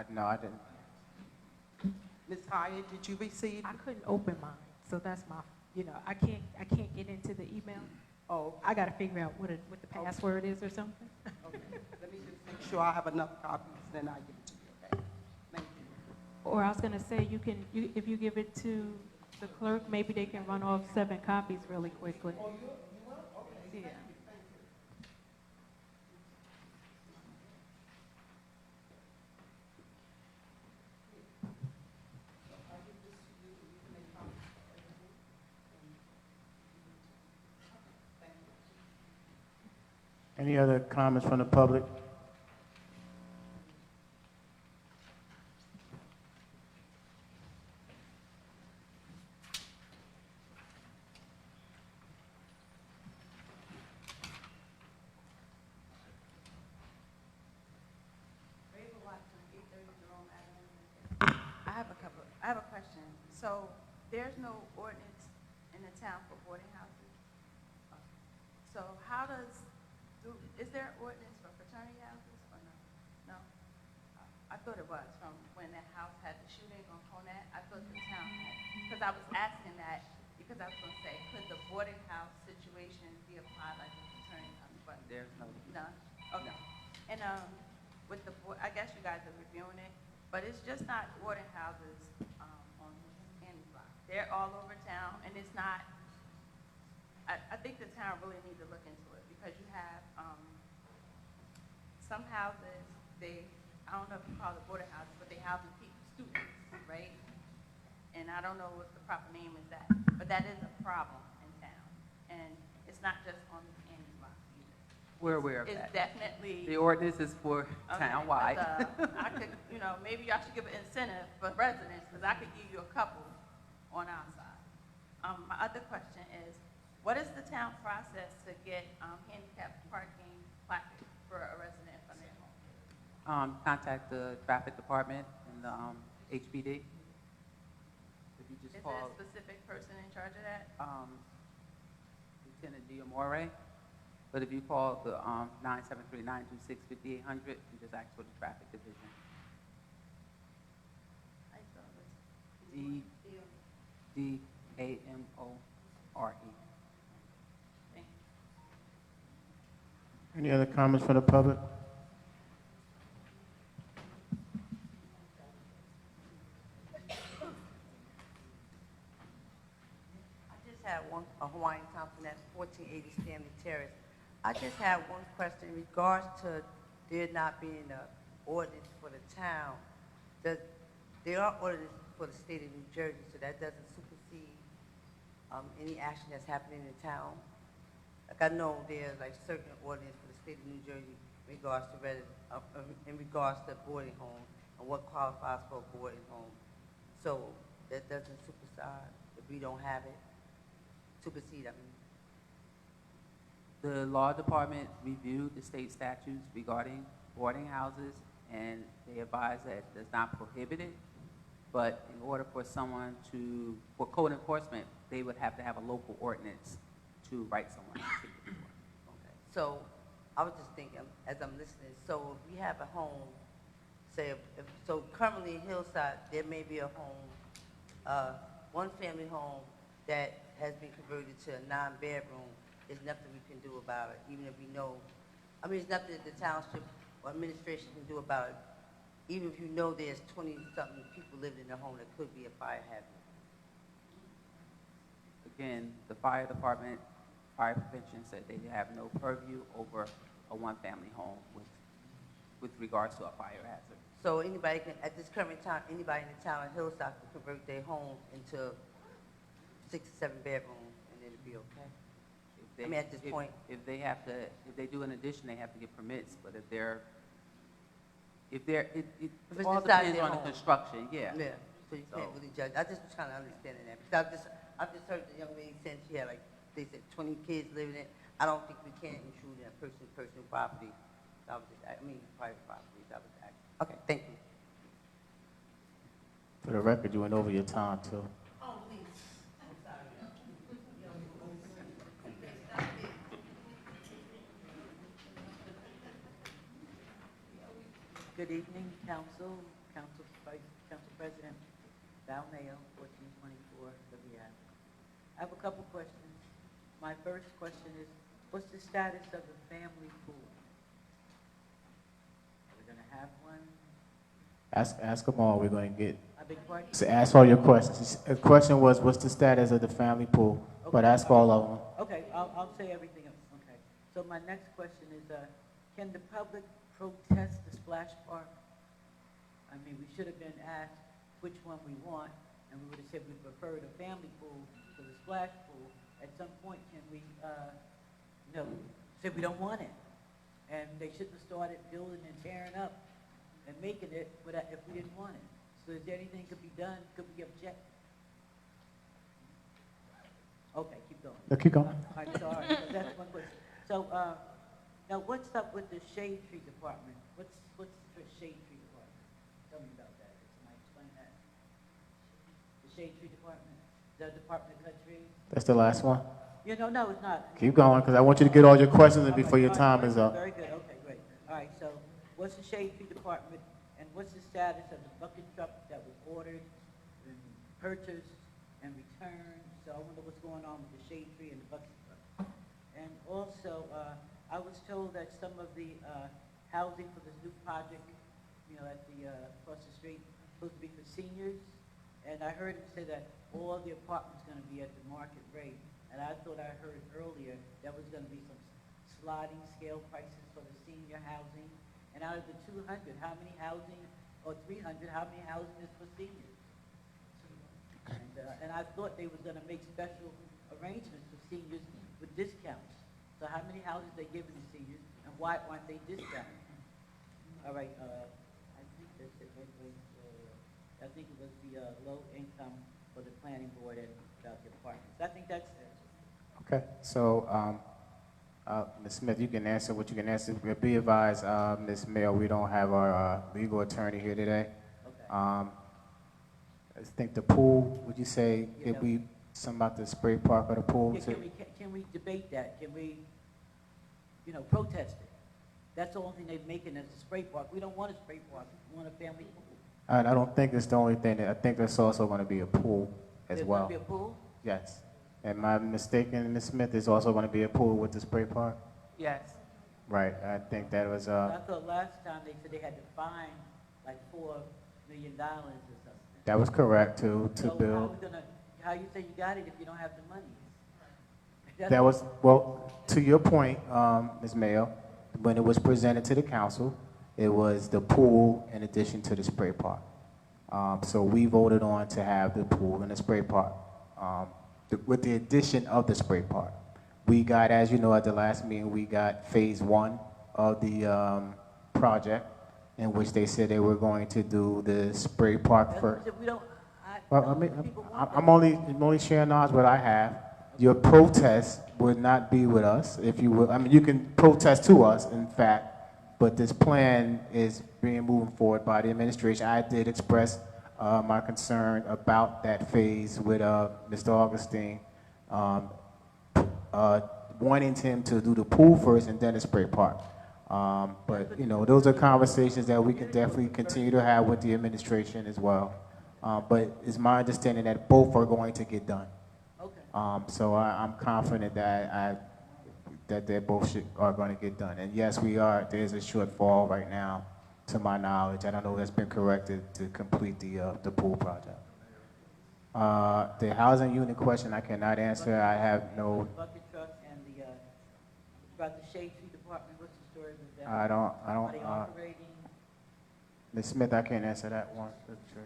No, I didn't. Ms. Hyatt, did you receive? I couldn't open mine, so that's my, I can't get into the email. Oh, I gotta figure out what the password is or something. okay. Let me just make sure I have enough copies, then I give it to you, okay? Thank you. Or I was gonna say, if you give it to the clerk, maybe they can run off 7 copies really quickly. Oh, you will? Okay. Yeah. Thank you. Any other comments from the public? I have a question. So there's no ordinance in the town for boarding houses? So how is there an ordinance for fraternity houses or no? No? I thought it was from when that house had the shooting on Conant. I thought the town had, because I was asking that, because I was gonna say, could the boarding house situation be applied like a fraternity house? But There's no. none? Okay. And, with the board, I guess you guys are reviewing it, but it's just not boarding houses, on any block. They're all over town, and it's not, I think the town really needs to look into it, because you have, some houses, I don't know if you call it boarding houses, but they house students, right? And I don't know what the proper name is that, but that is a problem in town. And it's not just on the Annie's block either. We're aware of It's that. definitely. The ordinance is for Okay, townwide. 'cause, I could, maybe I should give an incentive for residents, because I could give you a couple on our side. My other question is, what is the town process to get handicap parking placard for a resident from their home? Contact the traffic department and the HPD. If you just Is call there a specific person in charge of that? Lieutenant Diamore, but if you call the 973-926-5800, you just ask for the traffic division. I saw this. DAMORE. Any other comments from the public? I just had a Hawaiian Thompson at 1480 Stanley Terrace. I just had one question in regards to there not being an ordinance for the town. There are ordinances for the state of New Jersey, so that doesn't supersede any action that's happening in the town. Like I know there's like certain ordinance for the state of New Jersey in regards to boarding home and what qualifies for a boarding home. So that doesn't supersede if we don't have it. Supersede, I mean. The law department reviewed the state statutes regarding boarding houses, and they advise that it does not prohibit it. But in order for someone for code enforcement, they would have to have a local ordinance to write someone a ticket for. Okay. So I was just thinking, as I'm listening, so if we have a home, say, so currently in Hillside, there may be a home, one family home that has been converted to a 9-bedroom. There's nothing we can do about it, even if we know, there's nothing that the township or administration can do about it, even if you know there's 20-something people living in the home that could be a fire hazard. Again, the fire department, fire prevention said they have no purview over a one-family home with regards to a fire hazard. So anybody can, at this current time, anybody in the town of Hillside can convert their home into 6 or 7 bedrooms, and it'll be okay? At this point. If they do an addition, they have to get permits, but if it's all inside depends their on the home. construction, yeah. Yeah, so you can't really judge. I just was trying to understand that, because I've just heard the young lady saying she had, like, they said 20 kids living in it. I don't think we can intrude in a personal property. So I was just, private property. I was asking. Okay, thank you. For the record, you went over your time, too. Oh, please. I'm sorry. Good evening, Council President Balmayo, 1424 Liberty Ave. I have a couple questions. My first question is, what's the status of the family pool? Are we going to have one? Ask them all. We're going to get. I beg your pardon? So ask all your questions. The question was, what's the status of the family pool? Okay. But ask all of them. Okay, I'll say everything else. Okay. So my next question is, can the public protest the splash park? We should have been asked which one we want, and we would have said we prefer the family pool to the splash pool. At some point, can we, say we don't want it? And they shouldn't have started building and tearing up and making it if we didn't want it. So is there anything could be done? Could we object? Okay, keep going. No, keep going. I'm sorry, but that's one question. So, now what's up with the shade tree department? What's the shade tree department? Tell me about that. Can somebody explain that? The shade tree department? The Department of Cut Trees? That's the last one? No, it's not. Keep going, because I want you to get all your questions in before your time is up. Very good, okay, great. All right, so what's the shade tree department, and what's the status of the bucket truck that was ordered and purchased and returned? So I wonder what's going on with the shade tree and the bucket truck. And also, I was told that some of the housing for this new project, at the across the street, supposed to be for seniors. And I heard him say that all the apartments going to be at the market rate. And I thought I heard earlier that was going to be some sliding scale prices for the senior housing. And out of the 200, how many housing, or 300, how many housing is for seniors? And I thought they was gonna make special arrangements for seniors with discounts. So how many houses they giving to seniors, and why aren't they discounted? All right, I think that's it, I think it was the, low income for the planning board and about the apartments. I think that's it. Okay, so, Ms. Smith, you can answer what you can answer. Be advised, Ms. Mayo, we don't have our legal attorney here today. Okay. I think the pool, would you say, could we, something about the spray park or the pool? Yeah, can we debate that? Can we, protest it? That's the only thing they're making is a spray park. We don't want a spray park. We want a family pool. I don't think it's the only thing. I think there's also going to be a pool as There's well. gonna be a pool? Yes. Am I mistaken, Ms. Smith? There's also going to be a pool with the spray park? Yes. Right. I think that was. I thought last time they said they had to fine like $4 million or something. That was correct to So build. how you say you got it if you don't have the money? That was, well, to your point, Ms. Mayo, when it was presented to the council, it was the pool in addition to the spray park. So we voted on to have the pool and the spray park, with the addition of the spray park. We got, as you know, at the last meeting, we got phase 1 of the project, in which they said they were going to do the spray park first. I'm only sharing knowledge what I have. Your protest would not be with us, if you will. I mean, you can protest to us, in fact, but this plan is being moved forward by the administration. I did express my concern about that phase with Mr. Augustine, wanting him to do the pool first and then the spray park. But, those are conversations that we can definitely continue to have with the administration as well. But it's my understanding that both are going to get done. So I'm confident that they both are going to get done. And yes, there's a shortfall right now, to my knowledge. I don't know if that's been corrected to complete the pool project. The housing unit question I cannot answer. I have no. Bucket truck and about the Shade Tree Department, what's the story with that? I don't. Are they operating? Ms. Smith, I can't answer that one.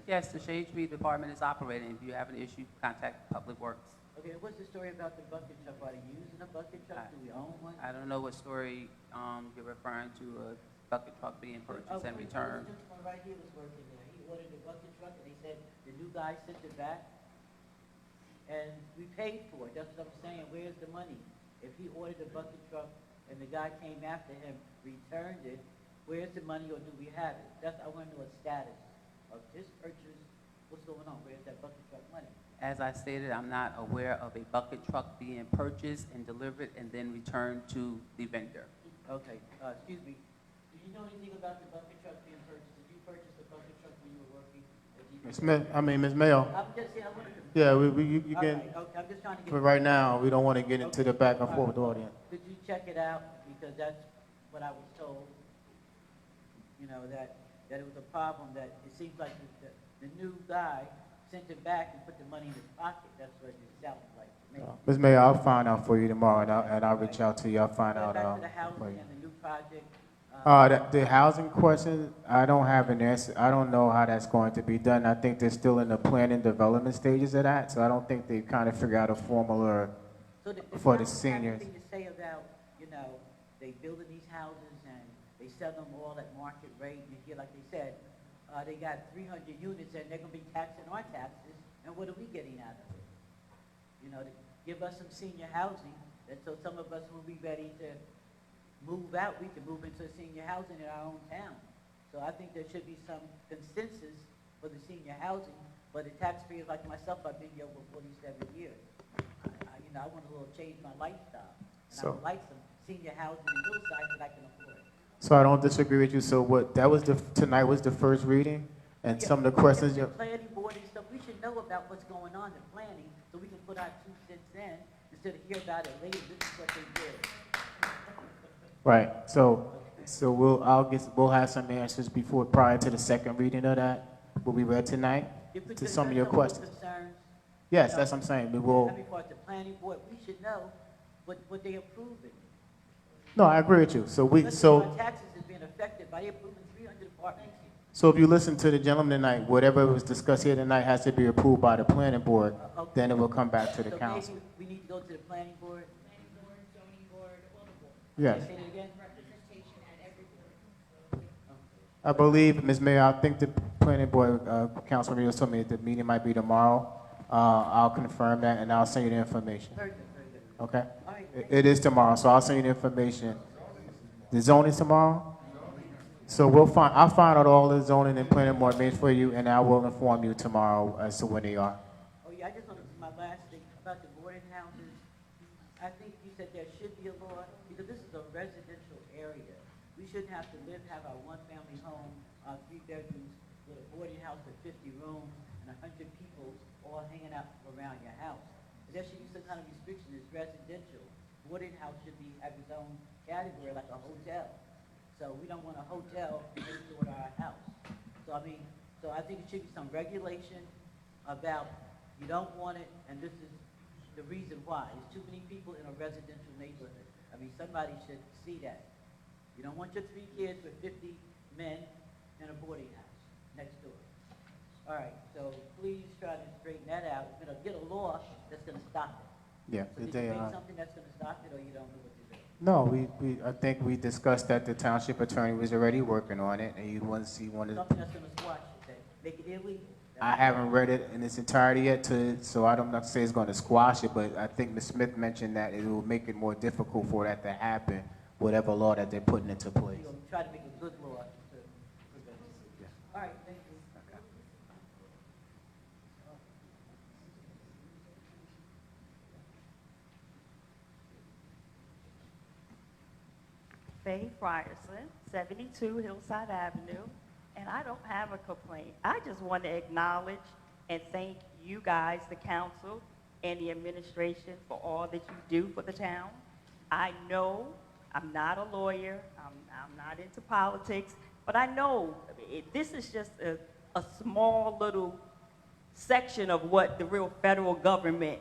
Yes, the Shade Tree Department is operating. If you have an issue, contact Public Works. Okay, what's the story about the bucket truck? Are they using a bucket truck? Do we own one? I don't know what story you're referring to, a bucket truck being purchased and returned. This one right here was working there. He ordered a bucket truck, and they said the new guy sent it back, and we paid for it. That's what I'm saying. Where's the money? If he ordered a bucket truck and the guy came after him, returned it, where's the money, or do we have it? I want to know the status of this purchase. What's going on? Where's that bucket truck money? As I stated, I'm not aware of a bucket truck being purchased and delivered and then returned to the vendor. Okay, excuse me. Do you know anything about the bucket truck being purchased? Did you purchase the bucket truck when you were working at Ms. Smith, Ms. Mayo. I'm just saying, I want to. Yeah, you All can. right, okay, I'm just trying to get. But right now, we don't want to get into the back and forth with the audience. Could you check it out? Because that's what I was told. That it was a problem, that it seems like the new guy sent it back and put the money in his pocket. That's what it sounded like to me. Ms. Mayor, I'll find out for you tomorrow, and I'll reach out to you. I'll find out. Back to the housing and the new project. The housing question, I don't have an answer. I don't know how that's going to be done. I think they're still in the planning development stages of that, so I don't think they kind of figure out a formula for the seniors. Anything to say about, they building these houses and they sell them all at market rate. You hear, like they said, they got 300 units and they're going to be taxing our taxes, and what are we getting out of it? To give us some senior housing, and so some of us will be ready to move out. We can move into senior housing in our own town. So I think there should be some consensus for the senior housing, but the taxpayers like myself, I've been here over 47 years. I want a little change in my lifestyle, and I would like some senior housing in Hillside that I can afford. So I don't disagree with you. So tonight was the first reading, and some of the questions. The planning board and stuff, we should know about what's going on in planning, so we can put our 2 cents in instead of hear about it later. This is what they did. Right. So we'll have some answers prior to the second reading of that. Will be read tonight to some of your questions. Concerns, Yes, that's what I'm saying. We will. Every part, the planning board, we should know what they approving. No, I agree with you. So Our taxes is being and affected by approving 300 apartments. So if you listen to the gentleman tonight, whatever was discussed here tonight has to be approved by the planning board, then it will come back to the So council. maybe we need to go to the planning board? Yes. Say it again? I believe, Ms. Mayor, I think the planning board, Councilman Rios told me the meeting might be tomorrow. I'll confirm that and I'll send you the information. Very good, very good. Okay? All right. It is tomorrow, so I'll send you the information. The zoning tomorrow? So I'll find out all the zoning and planning board meetings for you, and I will inform you tomorrow as to when they are. Oh, yeah, I just want to, my last thing about the boarding houses. I think you said there should be a law, because this is a residential area. We shouldn't have to have our one-family home, 3 bedrooms, with a boarding house with 50 rooms and 100 people all hanging out around your house. There should be some kind of restriction. It's residential. Boarding house should have its own category, like a hotel. So we don't want a hotel next door to our house. So I think it should be some regulation about you don't want it, and this is the reason why. There's too many people in a residential neighborhood. I mean, somebody should see that. You don't want your 3 kids with 50 men in a boarding house next door. All right, so please try to straighten that out. We're gonna get a law that's gonna stop it. Yeah, So did you make something that's gonna stop it, or you don't know what to do? No, I think we discussed that the township attorney was already working on it, and you want to see one of Something that's gonna squash it, then. Make it illegal. I haven't read it in its entirety yet, so I don't not say it's going to squash it, but I think Ms. Smith mentioned that it will make it more difficult for that to happen, whatever law that they're putting into place. You're gonna try to make a good law to prevent it. All right, thank you. Faye Frierson, 72 Hillside Avenue, and I don't have a complaint. I just want to acknowledge and thank you guys, the council, and the administration for all that you do for the town. I know I'm not a lawyer, I'm not into politics, but I know this is just a small little section of what the real federal government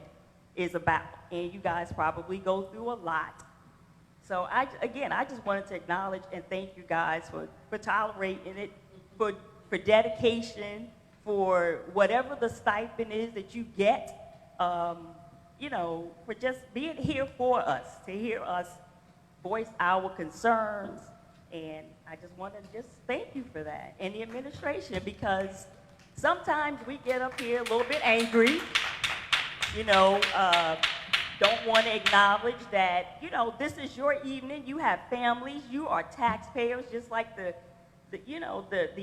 is about, and you guys probably go through a lot. So I just wanted to acknowledge and thank you guys for tolerating it, for dedication, for whatever the stipend is that you get, for just being here for us, to hear us voice our concerns. And I just want to just thank you for that, and the administration, because sometimes we get up here a little bit angry, don't want to acknowledge that, this is your evening, you have families, you are taxpayers, just like the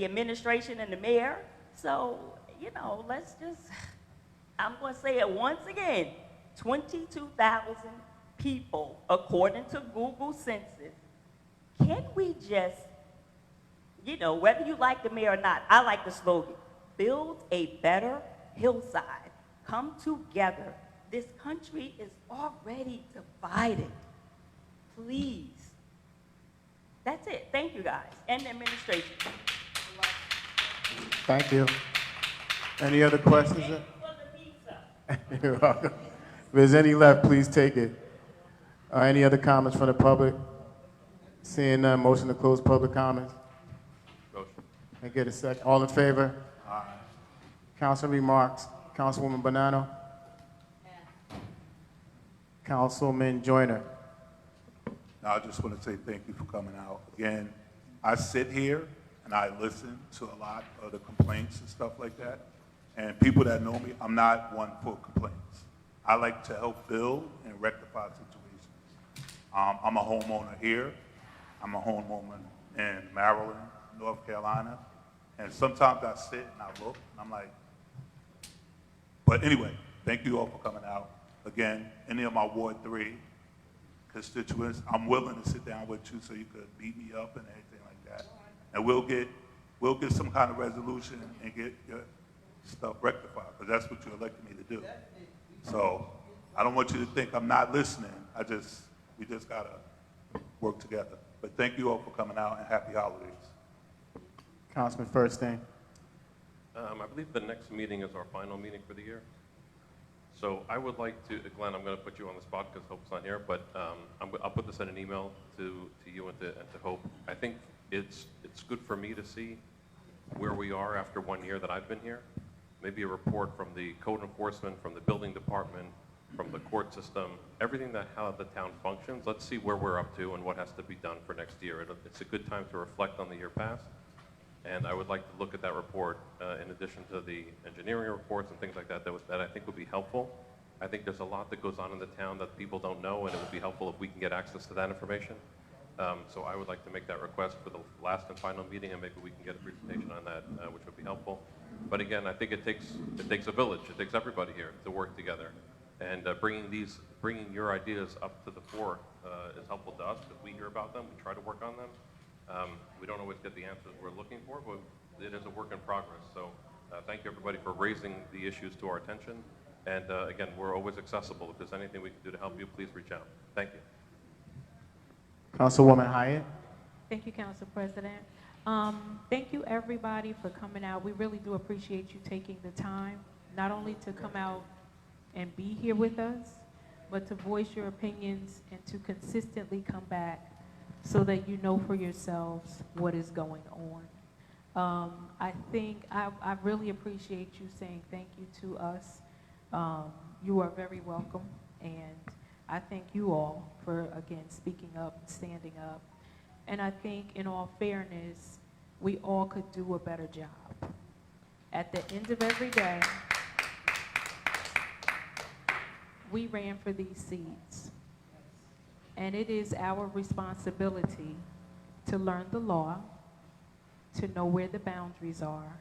administration and the mayor. So, let's just, I'm going to say it once again, 22,000 people, according to Google Census. Can we just, whether you like the mayor or not, I like the slogan, build a better Hillside, come together. This country is already divided. Please. That's it. Thank you guys and the administration. Thank you. Any other questions? Thank you for the pizza. You're welcome. If there's any left, please take it. Any other comments from the public? Seeing none, motion to close public comments. Motion. Can I get a second? All in favor? Aye. Council remarks. Councilwoman Bonanno. Councilman Joyner. Now, I just want to say thank you for coming out. Again, I sit here and I listen to a lot of the complaints and stuff like that. And people that know me, I'm not one for complaints. I like to help build and rectify situations. I'm a homeowner here. I'm a homeowner in Maryland, North Carolina. And sometimes I sit and I look and I'm like, but anyway, thank you all for coming out. Again, any of my Ward 3 constituents, I'm willing to sit down with you so you could beat me up and anything like that. And we'll get some kind of resolution and get your stuff rectified, because that's what you elected me to do. So I don't want you to think I'm not listening. We just gotta work together. But thank you all for coming out and happy holidays. Councilman First Thing. I believe the next meeting is our final meeting for the year. So I would like to, Glenn, I'm going to put you on the spot because Hope's not here, but I'll put this in an email to you and to Hope. I think it's good for me to see where we are after 1 year that I've been here. Maybe a report from the code enforcement, from the building department, from the court system, everything that how the town functions. Let's see where we're up to and what has to be done for next year. It's a good time to reflect on the year past. And I would like to look at that report in addition to the engineering reports and things like that that I think would be helpful. I think there's a lot that goes on in the town that people don't know, and it would be helpful if we can get access to that information. So I would like to make that request for the last and final meeting, and maybe we can get a presentation on that, which would be helpful. But again, I think it takes a village. It takes everybody here to work together. And bringing your ideas up to the fore is helpful to us because we hear about them. We try to work on them. We don't always get the answers we're looking for, but it is a work in progress. So thank you, everybody, for raising the issues to our attention. And again, we're always accessible. If there's anything we can do to help you, please reach out. Thank you. Councilwoman Hyatt. Thank you, Council President. Thank you, everybody, for coming out. We really do appreciate you taking the time, not only to come out and be here with us, but to voice your opinions and to consistently come back so that you know for yourselves what is going on. I think I really appreciate you saying thank you to us. You are very welcome, and I thank you all for, again, speaking up and standing up. And I think, in all fairness, we all could do a better job. At the end of every day, we ran for these seats. And it is our responsibility to learn the law, to know where the boundaries are,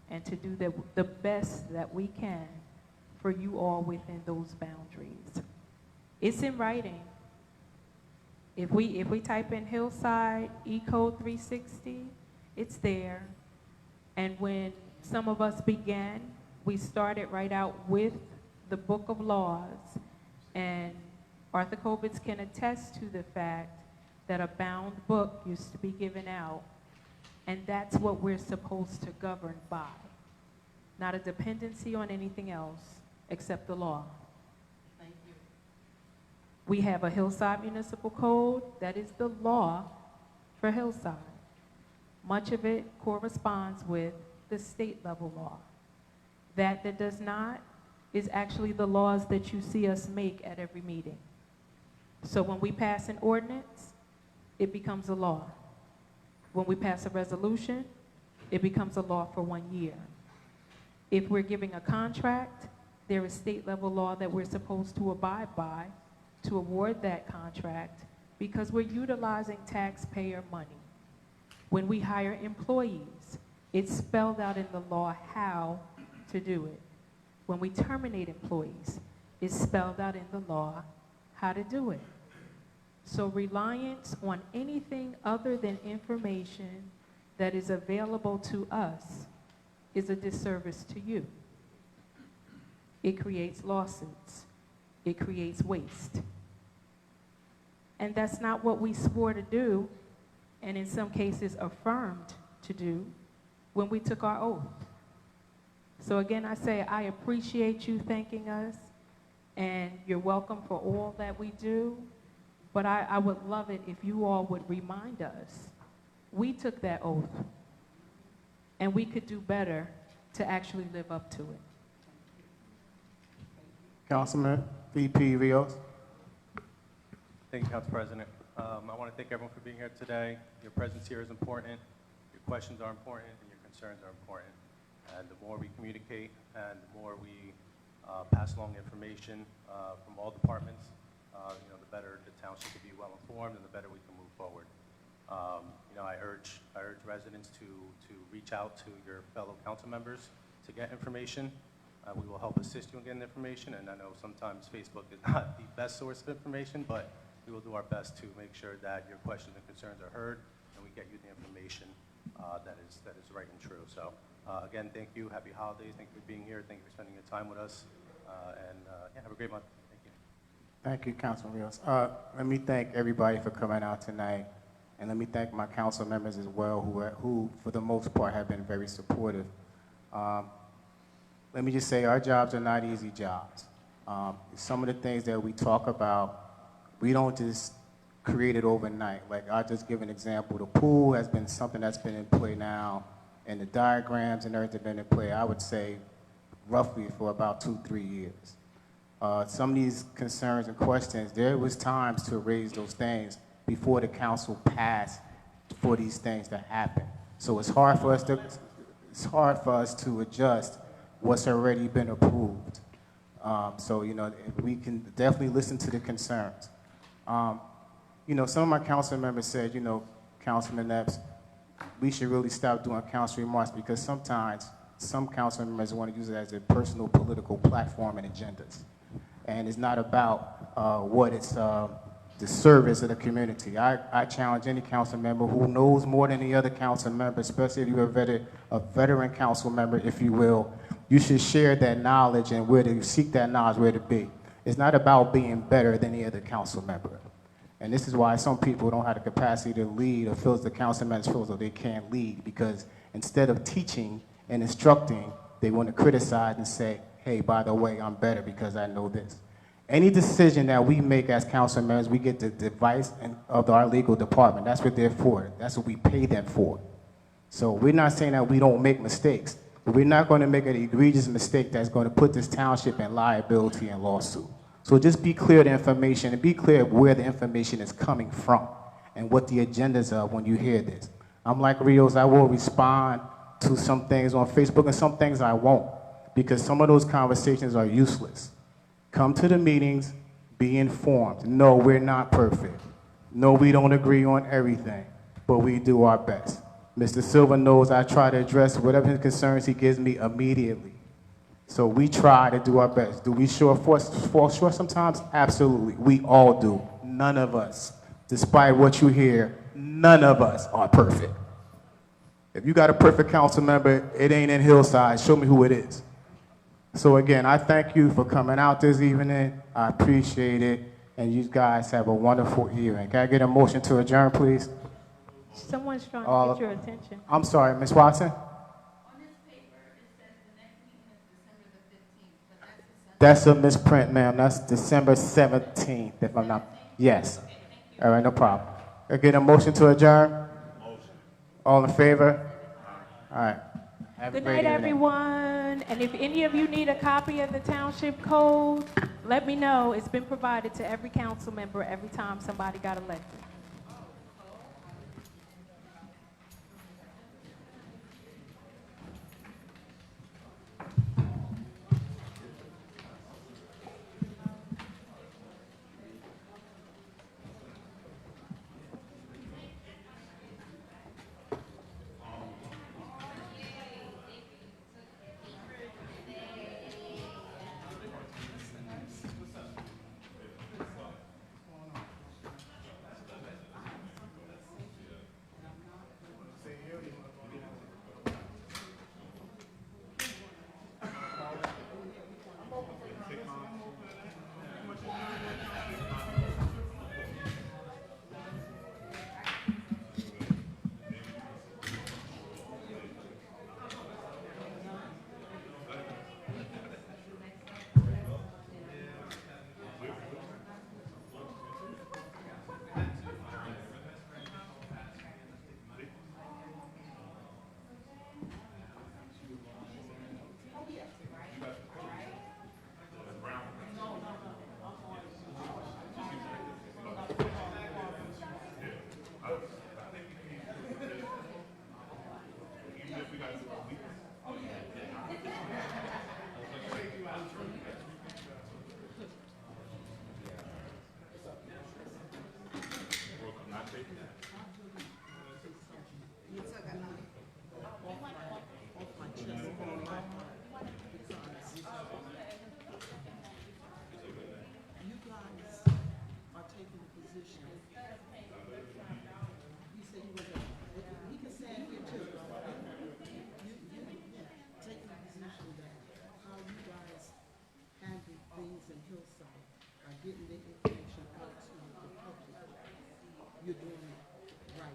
and to do the best that we can for you all within those boundaries. It's in writing. If we type in Hillside Code 360, it's there. And when some of us began, we started right out with the book of laws, and Arthur Kovitz can attest to the fact that a bound book used to be given out, and that's what we're supposed to govern by. Not a dependency on anything else except the law. Thank you. We have a Hillside Municipal Code that is the law for Hillside. Much of it corresponds with the state level law. That does not is actually the laws that you see us make at every meeting. So when we pass an ordinance, it becomes a law. When we pass a resolution, it becomes a law for 1 year. If we're giving a contract, there is state level law that we're supposed to abide by to award that contract because we're utilizing taxpayer money. When we hire employees, it's spelled out in the law how to do it. When we terminate employees, it's spelled out in the law how to do it. So reliance on anything other than information that is available to us is a disservice to you. It creates lawsuits. It creates waste. And that's not what we swore to do, and in some cases affirmed to do, when we took our oath. So again, I say I appreciate you thanking us, and you're welcome for all that we do, but I would love it if you all would remind us, we took that oath, and we could do better to actually live up to it. Councilman VP Rios. Thank you, Council President. I want to thank everyone for being here today. Your presence here is important, your questions are important, and your concerns are important. And the more we communicate and the more we pass along information from all departments, the better the township will be well informed and the better we can move forward. I urge residents to reach out to your fellow council members to get information. We will help assist you in getting information, and I know sometimes Facebook is not the best source of information, but we will do our best to make sure that your questions and concerns are heard and we get you the information that is right and true. So again, thank you. Happy holidays. Thank you for being here. Thank you for spending your time with us. Have a great month. Thank you. Thank you, Councilman Rios. Let me thank everybody for coming out tonight, and let me thank my council members as well, who for the most part, have been very supportive. Let me just say, our jobs are not easy jobs. Some of the things that we talk about, we don't just created overnight. Like, I'll just give an example. The pool has been something that's been in play now, and the diagrams and everything been in play, I would say, roughly for about 2-3 years. Some of these concerns and questions, there was times to raise those things before the council passed for these things to happen. So it's hard for us to adjust what's already been approved. So, you know, we can definitely listen to the concerns. You know, some of my council members said, you know, Councilman Epps, we should really stop doing council remarks because sometimes some council members want to use it as a personal political platform and agendas. And it's not about what it's the service of the community. I challenge any council member who knows more than the other council member, especially if you're a veteran council member, if you will. You should share that knowledge and where to seek that knowledge, where to be. It's not about being better than the other council member. And this is why some people don't have the capacity to lead or feels the council members feel as though they can't lead, because instead of teaching and instructing, they want to criticize and say, hey, by the way, I'm better because I know this. Any decision that we make as council members, we get the advice of our legal department. That's what they're for. That's what we pay them for. So we're not saying that we don't make mistakes, but we're not going to make an egregious mistake that's going to put this township in liability and lawsuit. So just be clear the information and be clear where the information is coming from and what the agendas are when you hear this. I'm like Rios, I will respond to some things on Facebook and some things I won't, because some of those conversations are useless. Come to the meetings, be informed. No, we're not perfect. No, we don't agree on everything, but we do our best. Mr. Silva knows I try to address whatever concerns he gives me immediately. So we try to do our best. Do we fall short sometimes? Absolutely. We all do. None of us, despite what you hear, none of us are perfect. If you got a perfect council member, it ain't in Hillside. Show me who it is. So again, I thank you for coming out this evening. I appreciate it. And you guys have a wonderful evening. Can I get a motion to adjourn, please? Someone's trying to get your attention. I'm sorry, Ms. Watson? That's a misprint, ma'am. That's December 17th, if I'm not. Yes. All right, no problem. Can I get a motion to adjourn? Motion. All in favor? All right. Have Good a great night, evening. everyone. And if any of you need a copy of the township code, let me know. It's been provided to every council member every time somebody got elected. Hillside are getting the information out to the public. You're doing it right.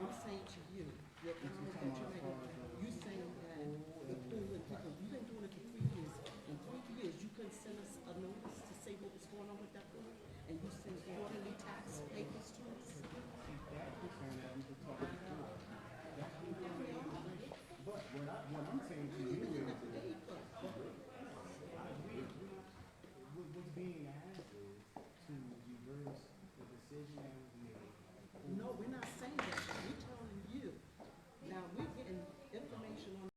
I'm saying to you, your comments that you're making, you saying that the pool and people, you've been doing it for 3 years. In 3 years, you couldn't send us a notice to say what was going on with that pool, and you visionary liaison. No, we're not